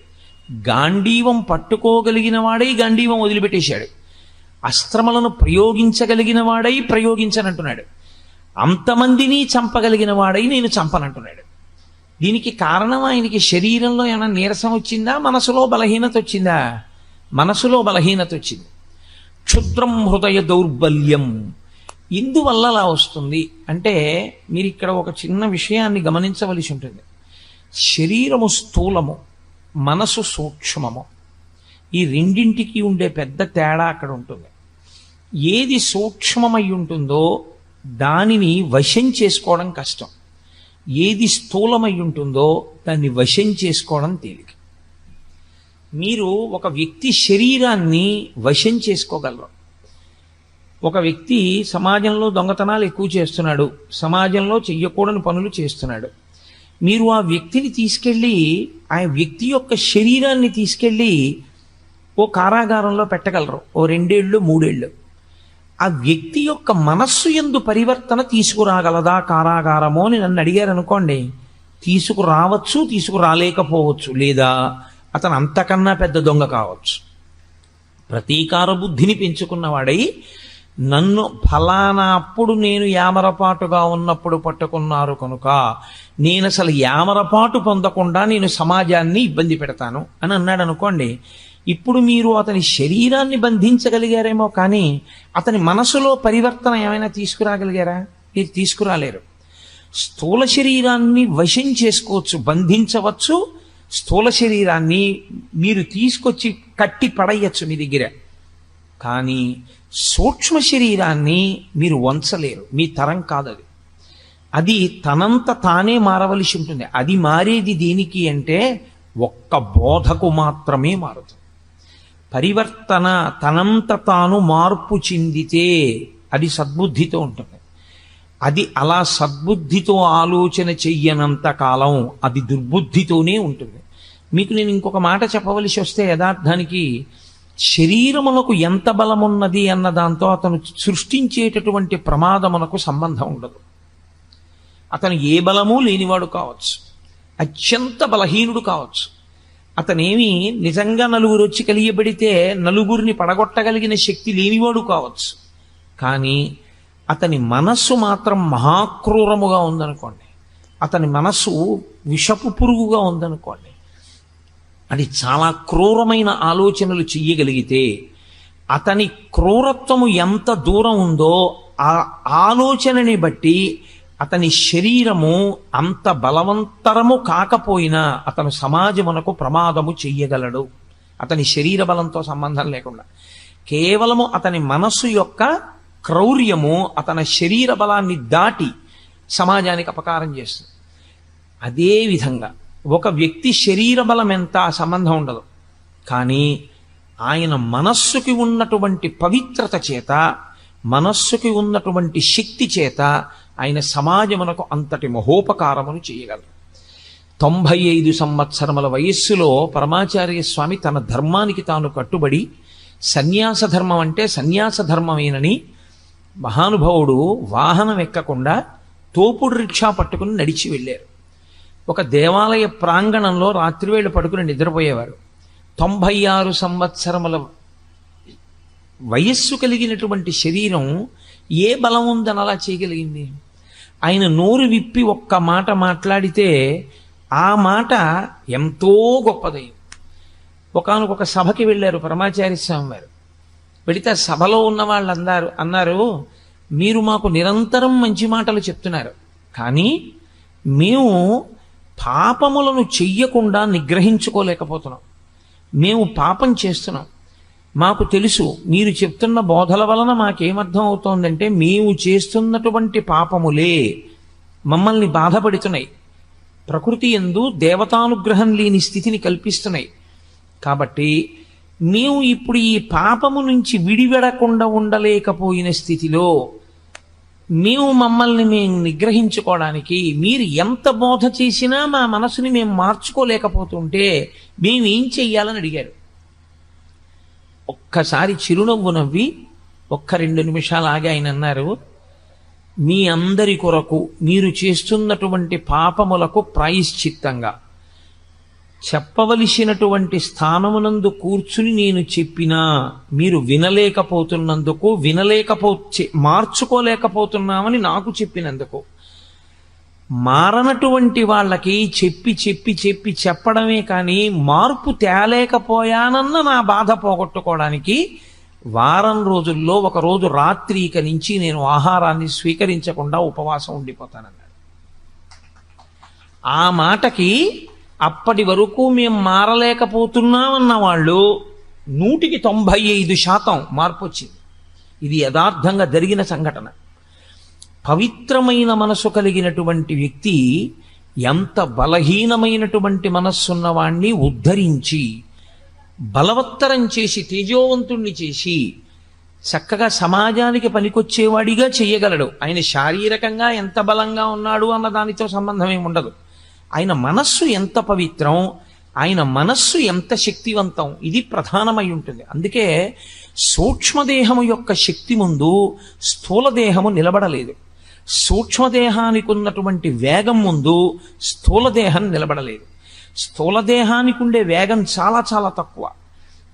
A: గాంధీవం పట్టుకోగలిగిన వాడై గాంధీవం వదిలిపెట్టేశాడు, అస్త్రములను ప్రయోగించగలిగిన వాడై ప్రయోగించనంటున్నాడు, అంతమందిని చంపగలిగిన వాడై నేను చంపనంటున్నాడు. దీనికి కారణం ఆయనకి శరీరంలో ఏమైనా నీరసం వచ్చిందా, మనసులో బలహీనత వచ్చిందా? మనసులో బలహీనత వచ్చింది. క్షుద్రం హృదయ దౌర్బల్యం. ఇందువల్ల అలా వస్తుంది అంటే మీరు ఇక్కడ ఒక చిన్న విషయాన్ని గమనించవలసి ఉంటుంది. శరీరము స్థూలము, మనసు సూక్ష్మము. ఈ రెండింటికి ఉండే పెద్ద తేడా అక్కడ ఉంటుంది. ఏది సూక్ష్మమై ఉంటుందో దానిని వశం చేసుకోవడం కష్టం, ఏది స్థూలమై ఉంటుందో దాన్ని వశం చేసుకోవడం తేలిక. మీరు ఒక వ్యక్తి శరీరాన్ని వశం చేసుకోగలరు. ఒక వ్యక్తి సమాజంలో దొంగతనాలు ఎక్కువ చేస్తున్నాడు, సమాజంలో చెయ్యకూడని పనులు చేస్తున్నాడు. మీరు ఆ వ్యక్తిని తీసుకెళ్ళి, ఆ వ్యక్తి యొక్క శరీరాన్ని తీసుకెళ్ళి ఓ కారాగారంలో పెట్టగలరు, ఓ 2 ఏళ్ళు 3 ఏళ్ళు. ఆ వ్యక్తి యొక్క మనస్సు యందు పరివర్తన తీసుకురాగలదా కారాగారమో అని నన్ను అడిగారు అనుకోండి, తీసుకురావచ్చు, తీసుకురాలేకపోవచ్చు, లేదా అతను అంతకన్నా పెద్ద దొంగ కావచ్చు. ప్రతీకార బుద్ధిని పెంచుకున్నవాడై నన్ను ఫలానా అప్పుడు నేను యామరపాటుగా ఉన్నప్పుడు పట్టుకున్నారు కనుక నేను అసలు యామరపాటు పొందకుండా నేను సమాజాన్ని ఇబ్బంది పెడతాను అని అన్నాడు అనుకోండి. ఇప్పుడు మీరు అతని శరీరాన్ని బంధించగలిగారేమో కానీ అతని మనసులో పరివర్తన ఏమైనా తీసుకురాగలిగారా? మీరు తీసుకురాలేరు. స్థూల శరీరాన్ని వశం చేసుకోవచ్చు, బంధించవచ్చు. స్థూల శరీరాన్ని మీరు తీసుకొచ్చి కట్టి పడేయచ్చు మీ దగ్గర. కానీ సూక్ష్మ శరీరాన్ని మీరు వంచలేరు, మీ తరం కాదది. అది తనంత తానే మారవలసి ఉంటుంది. అది మారేది దేనికి అంటే ఒక్క బోధకు మాత్రమే మారుతుంది. పరివర్తన తనంత తాను మార్పు చెందితే అది సద్బుద్ధితో ఉంటుంది. అది అలా సద్బుద్ధితో ఆలోచన చెయ్యనంత కాలం అది దుర్బుద్ధితోనే ఉంటుంది. మీకు నేను ఇంకొక మాట చెప్పవలసి వస్తే, యథార్థానికి శరీరమునకు ఎంత బలమున్నది అన్న దాంతో అతను సృష్టించేటటువంటి ప్రమాదమునకు సంబంధం ఉండదు. అతను ఏ బలము లేనివాడు కావచ్చు, అత్యంత బలహీనుడు కావచ్చు. అతనేమి నిజంగా నలుగురు వచ్చి కలియబడితే నలుగురిని పడగొట్టగలిగిన శక్తి లేనివాడు కావచ్చు. కానీ అతని మనస్సు మాత్రం మహాక్రూరముగా ఉందనుకోండి, అతని మనస్సు విషపు పురుగుగా ఉందనుకోండి, అది చాలా క్రూరమైన ఆలోచనలు చెయ్యగలిగితే అతని క్రూరత్వము ఎంత దూరం ఉందో ఆ ఆలోచనని బట్టి అతని శరీరము అంత బలవంతరము కాకపోయినా అతను సమాజమునకు ప్రమాదము చెయ్యగలడు. అతని శరీర బలంతో సంబంధం లేకుండా కేవలము అతని మనస్సు యొక్క క్రౌర్యము అతని శరీర బలాన్ని దాటి సమాజానికి అపకారం చేస్తుంది. అదేవిధంగా ఒక వ్యక్తి శరీర బలం ఎంత సంబంధం ఉండదు, కానీ ఆయన మనస్సుకి ఉన్నటువంటి పవిత్రత చేత, మనస్సుకి ఉన్నటువంటి శక్తి చేత ఆయన సమాజమునకు అంతటి మహోపకారమును చేయగలరు. 95 సంవత్సరముల వయస్సులో పరమాచార్య స్వామి తన ధర్మానికి తాను కట్టుబడి సన్యాస ధర్మం అంటే సన్యాస ధర్మమేనని మహానుభావుడు వాహనం ఎక్కకుండా తోపుడు రిక్షా పట్టుకుని నడిచి వెళ్ళారు. ఒక దేవాలయ ప్రాంగణంలో రాత్రివేళ పడుకుని నిద్రపోయేవారు. 96 సంవత్సరముల వయస్సు కలిగినటువంటి శరీరం ఏ బలం ఉందని అలా చేయగలిగింది? ఆయన నోరు విప్పి ఒక్క మాట మాట్లాడితే ఆ మాట ఎంతో గొప్పదైంది. ఒకానొక సభకి వెళ్ళారు పరమాచార్య స్వామి వారు. వెళితే సభలో ఉన్న వాళ్ళు అన్నారు, మీరు మాకు నిరంతరం మంచి మాటలు చెప్తున్నారు, కానీ మేము పాపములను చెయ్యకుండా నిగ్రహించుకోలేకపోతున్నాం. మేము పాపం చేస్తున్నాం. మాకు తెలుసు మీరు చెప్తున్న బోధల వలన మాకేమర్థం అవుతోందంటే మేము చేస్తున్నటువంటి పాపములే మమ్మల్ని బాధపడుతున్నాయి, ప్రకృతి యందు దేవతానుగ్రహం లేని స్థితిని కల్పిస్తున్నాయి. కాబట్టి మేము ఇప్పుడు ఈ పాపము నుంచి విడివెడకుండా ఉండలేకపోయిన స్థితిలో మమ్మల్ని మేము నిగ్రహించుకోవడానికి మీరు ఎంత బోధ చేసినా మా మనసుని మేము మార్చుకోలేకపోతుంటే మేమేం చెయ్యాలని అడిగారు. ఒక్కసారి చిరునవ్వు నవ్వి 1-2 నిమిషాలు ఆగి ఆయన అన్నారు, మీ అందరి కొరకు మీరు చేస్తున్నటువంటి పాపములకు ప్రాయశ్చిత్తంగా చెప్పవలసినటువంటి స్థానమునందు కూర్చుని నేను చెప్పినా మీరు వినలేకపోతున్నందుకు, మార్చుకోలేకపోతున్నామని నాకు చెప్పినందుకు, మారనటువంటి వాళ్ళకి చెప్పడమే కానీ మార్పు తేలేకపోయానన్న నా బాధ పోగొట్టుకోవడానికి వారం రోజుల్లో ఒక రోజు రాత్రికి నుంచి నేను ఆహారాన్ని స్వీకరించకుండా ఉపవాసం ఉండిపోతానన్నాడు. ఆ మాటకి అప్పటి వరకు మేము మారలేకపోతున్నామన్న వాళ్ళు 195% మార్పు వచ్చింది. ఇది యథార్థంగా జరిగిన సంఘటన. పవిత్రమైన మనసు కలిగినటువంటి వ్యక్తి ఎంత బలహీనమైనటువంటి మనస్సున్నవాణ్ణి ఉద్ధరించి బలవత్తరం చేసి తేజోవంతుణ్ణి చేసి చక్కగా సమాజానికి పనికొచ్చేవాడిగా చెయ్యగలడు. ఆయన శారీరకంగా ఎంత బలంగా ఉన్నాడు అన్న దానితో సంబంధం ఏమి ఉండదు. ఆయన మనస్సు ఎంత పవిత్రం, ఆయన మనస్సు ఎంత శక్తివంతం, ఇది ప్రధానమై ఉంటుంది. అందుకే సూక్ష్మదేహము యొక్క శక్తి ముందు స్థూలదేహము నిలబడలేదు. సూక్ష్మదేహానికి ఉన్నటువంటి వేగం ముందు స్థూలదేహం నిలబడలేదు. స్థూలదేహానికి ఉండే వేగం చాలా చాలా తక్కువ.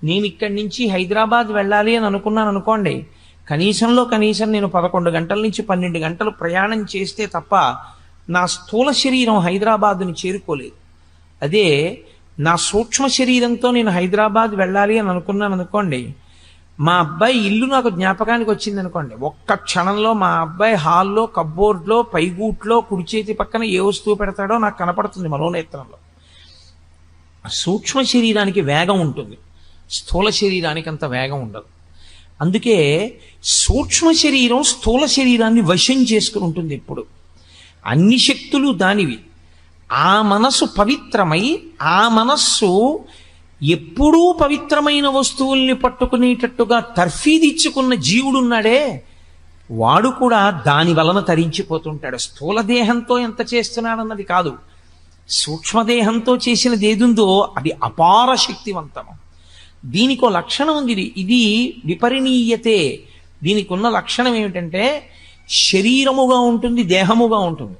A: నేను ఇక్కడి నుంచి హైదరాబాద్ వెళ్ళాలి అని అనుకున్నాను అనుకోండి, కనీసం నేను 11 గంటల నుంచి 12 గంటలు ప్రయాణం చేస్తే తప్ప నా స్థూల శరీరం హైదరాబాదుని చేరుకోలేదు. అదే నా సూక్ష్మ శరీరంతో నేను హైదరాబాద్ వెళ్ళాలి అని అనుకున్నాను అనుకోండి, మా అబ్బాయి ఇల్లు నాకు జ్ఞాపకానికి వచ్చింది అనుకోండి, ఒక్క క్షణంలో మా అబ్బాయి హాల్లో, కబ్బోర్డ్లో, పైగూట్లో, కుడి చేతి పక్కన ఏ వస్తువు పెడతాడో నాకు కనపడుతుంది మనోనేత్రంలో. సూక్ష్మ శరీరానికి వేగం ఉంటుంది, స్థూల శరీరానికి అంత వేగం ఉండదు. అందుకే సూక్ష్మ శరీరం స్థూల శరీరాన్ని వశం చేసుకుని ఉంటుంది ఎప్పుడు. అన్ని శక్తులు దానివి. ఆ మనస్సు పవిత్రమై, ఆ మనస్సు ఎప్పుడూ పవిత్రమైన వస్తువుల్ని పట్టుకునేటట్టుగా తర్ఫీదిచ్చుకున్న జీవుడున్నాడే, వాడు కూడా దాని వలన తరించిపోతుంటాడు. స్థూల దేహంతో ఎంత చేస్తున్నాడన్నది కాదు, సూక్ష్మదేహంతో చేసినది ఏదుందో అది అపార శక్తివంతము. దీనికో లక్షణం ఉంది, ఇది విపరిణీయతే. దీనికి ఉన్న లక్షణం ఏమిటంటే శరీరముగా ఉంటుంది, దేహముగా ఉంటుంది.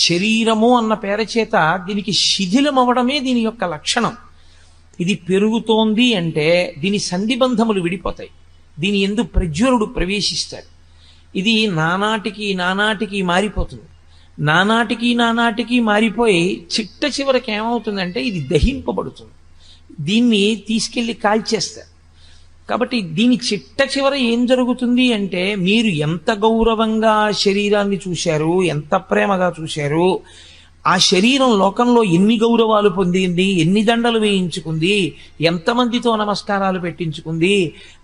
A: శరీరము అన్న పేర చేత దీనికి శిథిలం అవ్వడమే దీని యొక్క లక్షణం. ఇది పెరుగుతోంది అంటే దీని సంధిబంధములు విడిపోతాయి, దీని యందు ప్రజ్వరుడు ప్రవేశిస్తాడు. ఇది నానాటికి మారిపోతుంది. నానాటికి మారిపోయి చిట్ట చివరికి ఏమవుతుందంటే ఇది దహింపబడుతుంది, దీన్ని తీసుకెళ్ళి కాల్చేస్తారు. కాబట్టి దీని చిట్ట చివర ఏం జరుగుతుంది అంటే మీరు ఎంత గౌరవంగా శరీరాన్ని చూశారు, ఎంత ప్రేమగా చూశారు, ఆ శరీరం లోకంలో ఎన్ని గౌరవాలు పొందింది, ఎన్ని దండలు వేయించుకుంది, ఎంతమందితో నమస్కారాలు పెట్టించుకుంది,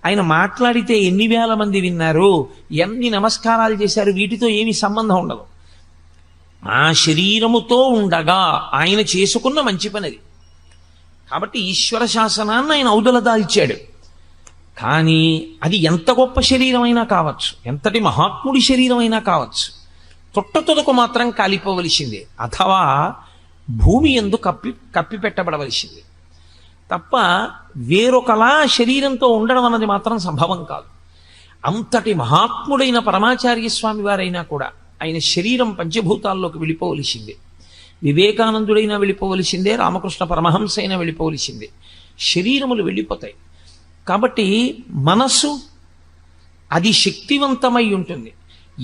A: ఆయన మాట్లాడితే ఎన్ని వేల మంది విన్నారు, ఎన్ని నమస్కారాలు చేశారు, వీటితో ఏమీ సంబంధం ఉండదు. ఆ శరీరముతో ఉండగా ఆయన చేసుకున్న మంచి పనిది. కాబట్టి ఈశ్వర శాసనాన్ని ఆయన ఔదల దాల్చాడు. కానీ అది ఎంత గొప్ప శరీరమైనా కావచ్చు, ఎంతటి మహాత్ముడి శరీరమైనా కావచ్చు, తొట్టతొదకు మాత్రం కాలిపోవలసిందే, అథవా భూమి యందు కప్పిపెట్టబడవలసిందే తప్ప వేరొకలా శరీరంతో ఉండడం అన్నది మాత్రం సంభవం కాదు. అంతటి మహాత్ముడైన పరమాచార్య స్వామి వారైనా కూడా ఆయన శరీరం పంచభూతాల్లోకి వెళ్ళిపోవలసిందే. వివేకానందుడైనా వెళ్ళిపోవలసిందే, రామకృష్ణ పరమహంస అయినా వెళ్ళిపోవలసిందే. శరీరములు వెళ్ళిపోతాయి. కాబట్టి మనస్సు అది శక్తివంతమై ఉంటుంది.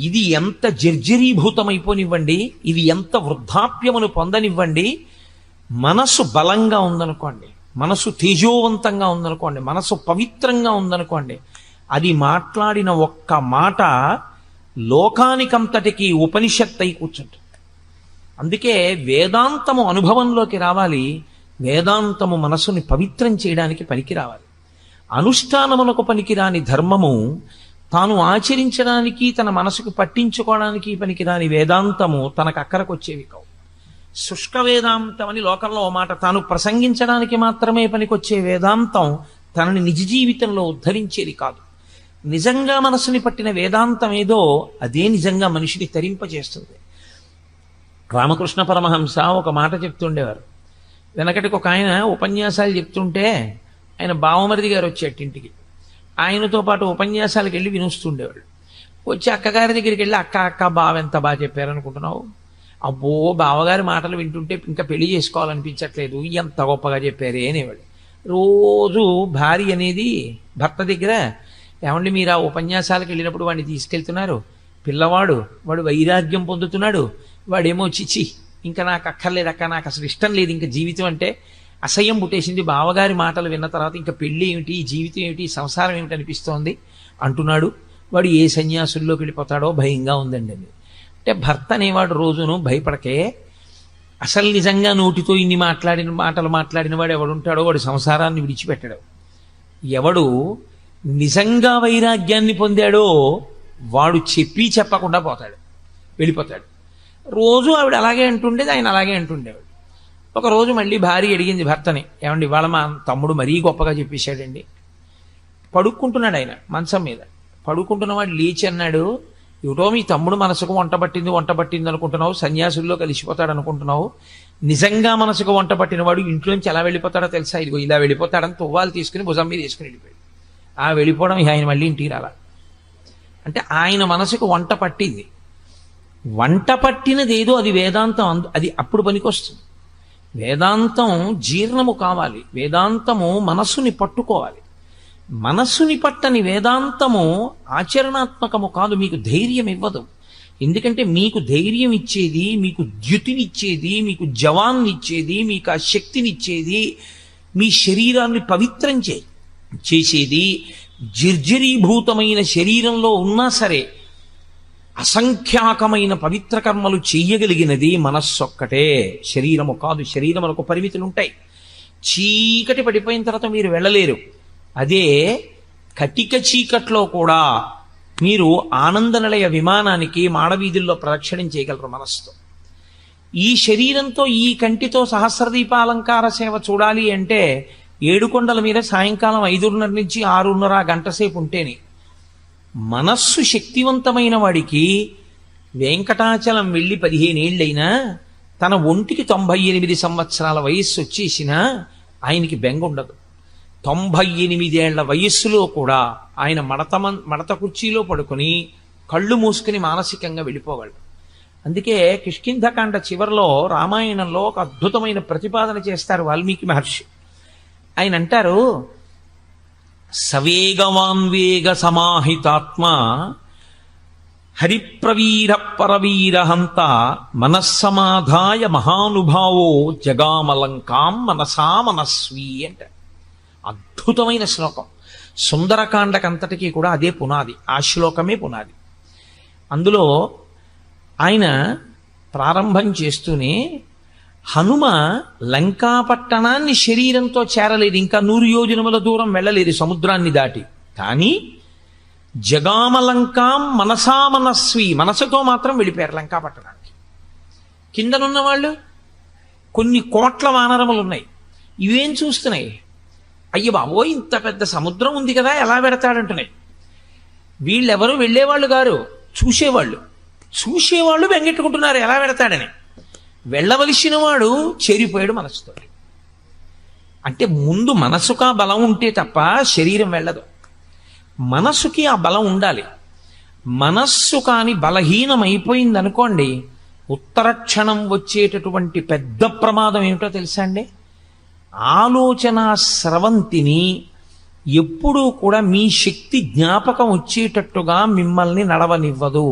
A: ఇది ఎంత జర్జరీభూతమైపోనివ్వండి, ఇది ఎంత వృద్ధాప్యమును పొందనివ్వండి, మనస్సు బలంగా ఉందనుకోండి, మనస్సు తేజోవంతంగా ఉందనుకోండి, మనస్సు పవిత్రంగా ఉందనుకోండి, అది మాట్లాడిన ఒక్క మాట లోకానికంతటికి ఉపనిషత్తు అయి కూర్చుంటుంది. అందుకే వేదాంతము అనుభవంలోకి రావాలి, వేదాంతము మనసుని పవిత్రం చేయడానికి పనికి రావాలి. అనుష్ఠానములకు పనికిరాని ధర్మము తాను ఆచరించడానికి, తన మనసుకు పట్టించుకోవడానికి పనికిరాని వేదాంతము తనకు అక్కరకొచ్చేవి కావు. శుష్క వేదాంతం అని లోకంలో ఓ మాట, తాను ప్రసంగించడానికి మాత్రమే పనికొచ్చే వేదాంతం తనని నిజ జీవితంలో ఉద్ధరించేది కాదు. నిజంగా మనసుని పట్టిన వేదాంతం ఏదో అదే నిజంగా మనిషిని తరింపజేస్తుంది. రామకృష్ణ పరమహంస ఒక మాట చెప్తుండేవారు. వెనకటికి ఒక ఆయన ఉపన్యాసాలు చెప్తుంటే ఆయన బావమరిది గారు వచ్చేట ఇంటికి, ఆయనతో పాటు ఉపన్యాసాలకు వెళ్ళి వినుస్తుండేవాళ్ళు. వచ్చి అక్కగారి దగ్గరికి వెళ్ళి, అక్క బావ ఎంత బాగా చెప్పారనుకుంటున్నావు, అబ్బో బావగారి మాటలు వింటుంటే ఇంకా పెళ్లి చేసుకోవాలనిపించట్లేదు, ఎంత గొప్పగా చెప్పారే అనేవాడు. రోజు భార్య అనేది భర్త దగ్గర, ఏమండి మీరు ఆ ఉపన్యాసాలకు వెళ్ళినప్పుడు వాడిని తీసుకెళ్తున్నారు, పిల్లవాడు వాడు వైరాగ్యం పొందుతున్నాడు, వాడేమో చిచి ఇంకా నాకు అక్కర్లేదక్క, నాకు అసలు ఇష్టం లేదు ఇంకా జీవితం అంటే, అసహ్యం పుట్టేసింది బావగారి మాటలు విన్న తర్వాత, ఇంకా పెళ్ళి ఏమిటి, జీవితం ఏమిటి, సంసారం ఏమిటి అనిపిస్తోంది అంటున్నాడు. వాడు ఏ సన్యాసుల్లోకి వెళ్ళిపోతాడో భయంగా ఉందండి అని. అంటే భర్త అనేవాడు రోజును భయపడకే, అసలు నిజంగా నోటితో ఇన్ని మాటలు మాట్లాడిన వాడు ఎవడుంటాడో వాడు సంసారాన్ని విడిచిపెట్టడు. ఎవడు నిజంగా వైరాగ్యాన్ని పొందాడో వాడు చెప్పి చెప్పకుండా పోతాడు, వెళ్ళిపోతాడు. రోజు ఆవిడ అలాగే అంటుండేది, ఆయన అలాగే అంటుండేవాడు. ఒకరోజు మళ్ళీ భార్య అడిగింది భర్తని, ఏమండి ఇవాళ మా తమ్ముడు మరీ గొప్పగా చెప్పేశాడండి. పడుకుంటున్నాడు ఆయన మంచం మీద, పడుకుంటున్నవాడు లేచి అన్నాడు, ఏటో మీ తమ్ముడు మనసుకు వంట పట్టింది అనుకుంటున్నావు, సన్యాసుల్లో కలిసిపోతాడు అనుకుంటున్నావు, నిజంగా మనసుకు వంట పట్టినవాడు ఇంట్లోంచి ఎలా వెళ్ళిపోతాడో తెలుసా, ఇదిగో ఇలా వెళ్ళిపోతాడని తువ్వాలు తీసుకుని భుజం మీద వేసుకుని వెళ్ళిపోయాడు. ఆ వెళ్ళిపోవడం ఆయన మళ్ళీ ఇంటికి రాల. అంటే ఆయన మనసుకు వంట పట్టింది. వంట పట్టినదేదో అది వేదాంతం, అది అప్పుడు పనికొస్తుంది. వేదాంతం జీర్ణము కావాలి, వేదాంతము మనస్సుని పట్టుకోవాలి. మనస్సుని పట్టని వేదాంతము ఆచరణాత్మకము కాదు, మీకు ధైర్యం ఇవ్వదు. ఎందుకంటే మీకు ధైర్యం ఇచ్చేది, మీకు ద్యుతినిచ్చేది, మీకు జవాన్నిచ్చేది, మీకు ఆ శక్తినిచ్చేది, మీ శరీరాన్ని పవిత్రం చేసేది, నిర్జరీభూతమైన శరీరంలో ఉన్నా సరే అసంఖ్యాకమైన పవిత్ర కర్మలు చెయ్యగలిగినది మనస్సొక్కటే, శరీరము కాదు. శరీరములకు పరిమితులు ఉంటాయి. చీకటి పడిపోయిన తర్వాత మీరు వెళ్ళలేరు. అదే కటిక చీకట్లో కూడా మీరు ఆనందనిలయ విమానానికి మాడవీధుల్లో ప్రదక్షిణం చేయగలరు మనస్సుతో. ఈ శరీరంతో ఈ కంటితో సహస్రదీపాలంకార సేవ చూడాలి అంటే 7 కొండల మీద సాయంకాలం 5:30 నుంచి 6:30 గంట సేపు ఉంటేనే. మనస్సు శక్తివంతమైన వాడికి వెంకటాచలం వెళ్ళి 15 ఏళ్ళైనా తన ఒంటికి 98 సంవత్సరాల వయస్సు వచ్చేసినా ఆయనకి బెంగ ఉండదు. 98 ఏళ్ల వయస్సులో కూడా ఆయన మడత కుర్చీలో పడుకొని కళ్ళు మూసుకుని మానసికంగా వెళ్ళిపోగలడు. అందుకే కిష్కింధకాండ చివరిలో రామాయణంలో ఒక అద్భుతమైన ప్రతిపాదన చేస్తారు వాల్మీకి మహర్షి. ఆయన అంటారు, సవేగవాన్వేగ సమాహితాత్మ హరిప్రవీర పరవీరహంత మనస్సమాధాయ మహానుభావో జగామలంకాం మనసా మనస్వీ అంట. అద్భుతమైన శ్లోకం. సుందరకాండకంతటికీ కూడా అదే పునాది, ఆ శ్లోకమే పునాది. అందులో ఆయన ప్రారంభం చేస్తూనే హనుమ లంకాపట్టణాన్ని శరీరంతో చేరలేదు, ఇంకా 100 యోజనముల దూరం వెళ్ళలేదు సముద్రాన్ని దాటి. కానీ జగామలంకాం మనసా మనస్వి, మనసుతో మాత్రం వెళ్ళిపోయారు లంకాపట్టణానికి. కిందనున్న వాళ్ళు కొన్ని కోట్ల వానరములు ఉన్నాయి, ఇవేం చూస్తున్నాయి, అయ్య బాబో ఇంత పెద్ద సముద్రం ఉంది కదా ఎలా పెడతాడంటున్నాయి. వీళ్ళెవరూ వెళ్ళేవాళ్ళు గారు, చూసేవాళ్ళు బెంగెట్టుకుంటున్నారు ఎలా పెడతాడని. వెళ్ళవలసిన వాడు చేరిపోయాడు మనసుతో. అంటే ముందు మనసుకు ఆ బలం ఉంటే తప్ప శరీరం వెళ్ళదు. మనసుకి ఆ బలం ఉండాలి. మనస్సు కాని బలహీనమైపోయింది అనుకోండి, ఉత్తర క్షణం వచ్చేటటువంటి పెద్ద ప్రమాదం ఏమిటో తెలుసా అండి? ఆలోచన స్రవంతిని ఎప్పుడూ కూడా మీ శక్తి జ్ఞాపకం వచ్చేటట్టుగా మిమ్మల్ని నడవనివ్వదు.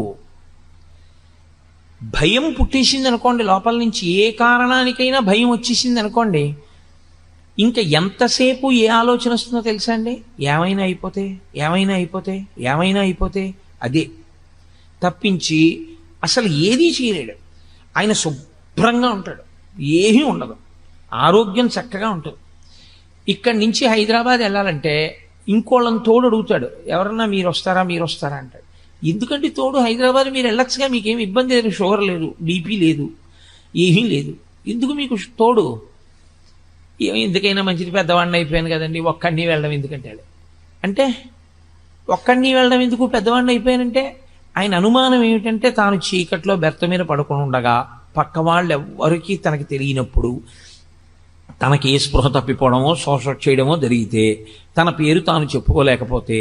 A: భయం పుట్టేసింది అనుకోండి, లోపల నుంచి ఏ కారణానికైనా భయం వచ్చేసింది అనుకోండి, ఇంకా ఎంతసేపు ఏ ఆలోచన వస్తుందో తెలుసా అండి? ఏమైనా అయిపోతే అదే తప్పించి అసలు ఏదీ చేయలేడు. ఆయన శుభ్రంగా ఉంటాడు, ఏమీ ఉండదు, ఆరోగ్యం చక్కగా ఉంటుంది. ఇక్కడి నుంచి హైదరాబాద్ వెళ్ళాలంటే ఇంకోళ్ళని తోడు అడుగుతాడు, ఎవరన్నా మీరు వస్తారా అంటాడు. ఎందుకంటే తోడు, హైదరాబాద్ మీరు వెళ్ళొచ్చుగా, మీకేమి ఇబ్బంది లేదు, షుగర్ లేదు, బీపీ లేదు, ఏమీ లేదు, ఎందుకు మీకు తోడు? ఎందుకైనా మంచిది, పెద్దవాడిని అయిపోయాను కదండి, ఒక్కడిని వెళ్ళడం ఎందుకంటే అంటే ఒక్కడిని వెళ్ళడం ఎందుకు, పెద్దవాడిని అయిపోయానంటే. ఆయన అనుమానం ఏమిటంటే తాను చీకట్లో బెర్త మీద పడుకుని ఉండగా పక్క వాళ్ళు ఎవరికి తనకి తెలియనప్పుడు తనకి ఏ స్పృహ తప్పిపోవడమో శోష చేయడమో జరిగితే తన పేరు తాను చెప్పుకోలేకపోతే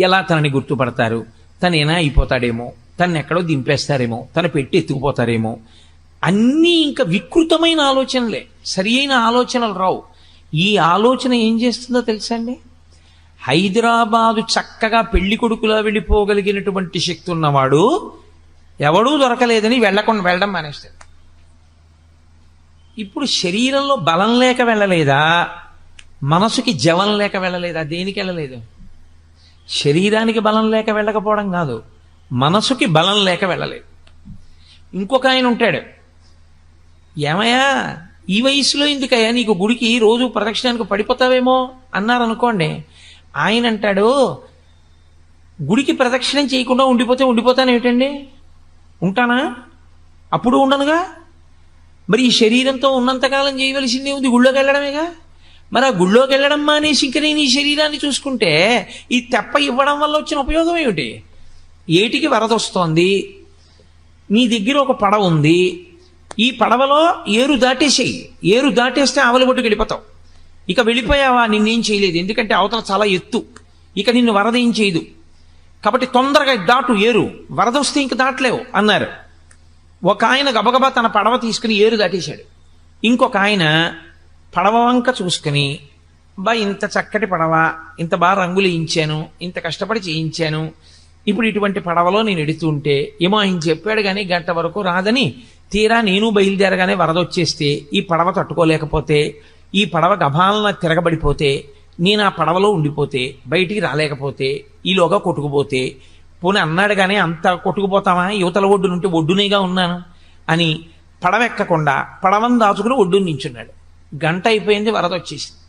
A: ఎలా తనని గుర్తుపడతారు? తనేనా అయిపోతాడేమో, తను ఎక్కడో దింపేస్తారేమో, తన పెట్టి ఎత్తుకుపోతారేమో, అన్నీ ఇంకా వికృతమైన ఆలోచనలే, సరి అయిన ఆలోచనలు రావు. ఈ ఆలోచన ఏం చేస్తుందో తెలుసా అండి? హైదరాబాదు చక్కగా పెళ్లి కొడుకులా వెళ్ళిపోగలిగినటువంటి శక్తి ఉన్నవాడు ఎవడూ దొరకలేదని వెళ్ళడం మానేస్తాడు. ఇప్పుడు శరీరంలో బలం లేక వెళ్ళలేదా, మనసుకి జవం లేక వెళ్ళలేదా? దేనికి వెళ్ళలేదు? శరీరానికి బలం లేక వెళ్ళకపోవడం కాదు, మనసుకి బలం లేక వెళ్ళలేదు. ఇంకొక ఆయన ఉంటాడు, ఏమయ్యా ఈ వయసులో ఎందుకయ్యా నీకు గుడికి రోజు ప్రదక్షిణానికి పడిపోతావేమో అన్నారనుకోండి. ఆయన అంటాడు, గుడికి ప్రదక్షిణం చేయకుండా ఉండిపోతాను ఏమిటండి? ఉంటానా? అప్పుడు ఉండనుగా. మరి ఈ శరీరంతో ఉన్నంతకాలం చేయవలసిందే ఉంది, గుళ్ళోకి వెళ్ళడమేగా. మరి ఆ గుళ్ళోకి వెళ్ళడం మానేసి ఇంక నేను ఈ శరీరాన్ని చూసుకుంటే ఈ తెప్ప ఇవ్వడం వల్ల వచ్చిన ఉపయోగం ఏమిటి? ఏటికి వరద వస్తోంది, నీ దగ్గర ఒక పడవ ఉంది, ఈ పడవలో ఏరు దాటేసేయి, ఏరు దాటేస్తే ఆవలి ఒడ్డుకు వెళ్ళిపోతావు. ఇక వెళ్ళిపోయావా, నిన్నేం చేయలేదు, ఎందుకంటే అవతల చాలా ఎత్తు, ఇక నిన్ను వరద ఏం చేయదు, కాబట్టి తొందరగా దాటు, ఏరు వరద వస్తే ఇంక దాటలేవు అన్నారు. ఒక ఆయన గబగబా తన పడవ తీసుకుని ఏరు దాటేశాడు. ఇంకొక ఆయన పడవ వంక చూసుకుని, బా ఇంత చక్కటి పడవ, ఇంత బాగా రంగులు వేయించాను, ఇంత కష్టపడి చేయించాను, ఇప్పుడు ఇటువంటి పడవలో నేను ఎడుతుంటే ఏమో ఆయన చెప్పాడు కానీ గంట వరకు రాదని, తీరా నేను బయలుదేరగానే వరద వచ్చేస్తే ఈ పడవ తట్టుకోలేకపోతే, ఈ పడవ గభాలన తిరగబడిపోతే, నేను ఆ పడవలో ఉండిపోతే, బయటికి రాలేకపోతే, ఈలోగా కొట్టుకుపోతే, పోనీ అన్నాడు కానీ అంత కొట్టుకుపోతామా, యువతల ఒడ్డు నుండి ఒడ్డునేగా ఉన్నాను అని పడవ ఎక్కకుండా పడవను దాచుకుని ఒడ్డుని నించున్నాడు. గంట అయిపోయింది, వరద వచ్చేసింది,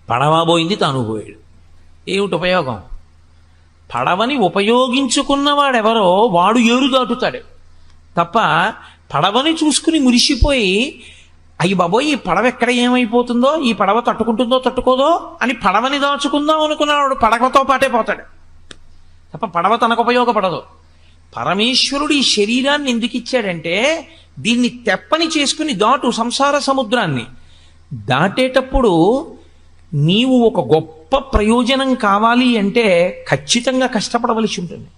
A: పడవ పోయింది, తాను పోయాడు. ఏమిటి ఉపయోగం? పడవని ఉపయోగించుకున్నవాడెవరో వాడు ఏరు దాటుతాడు తప్ప, పడవని చూసుకుని మురిసిపోయి అయ్యి బాబోయ్ ఈ పడవ ఎక్కడ ఏమైపోతుందో, ఈ పడవ తట్టుకుంటుందో తట్టుకోదో అని పడవని దాచుకుందాం అనుకున్నవాడు పడవతో పాటే పోతాడు తప్ప పడవ తనకు ఉపయోగపడదు. పరమేశ్వరుడు ఈ శరీరాన్ని ఎందుకు ఇచ్చాడంటే, దీన్ని తెప్పని చేసుకుని దాటు సంసార సముద్రాన్ని. దాటేటప్పుడు నీవు ఒక గొప్ప ప్రయోజనం కావాలి అంటే ఖచ్చితంగా కష్టపడవలసి ఉంటుంది.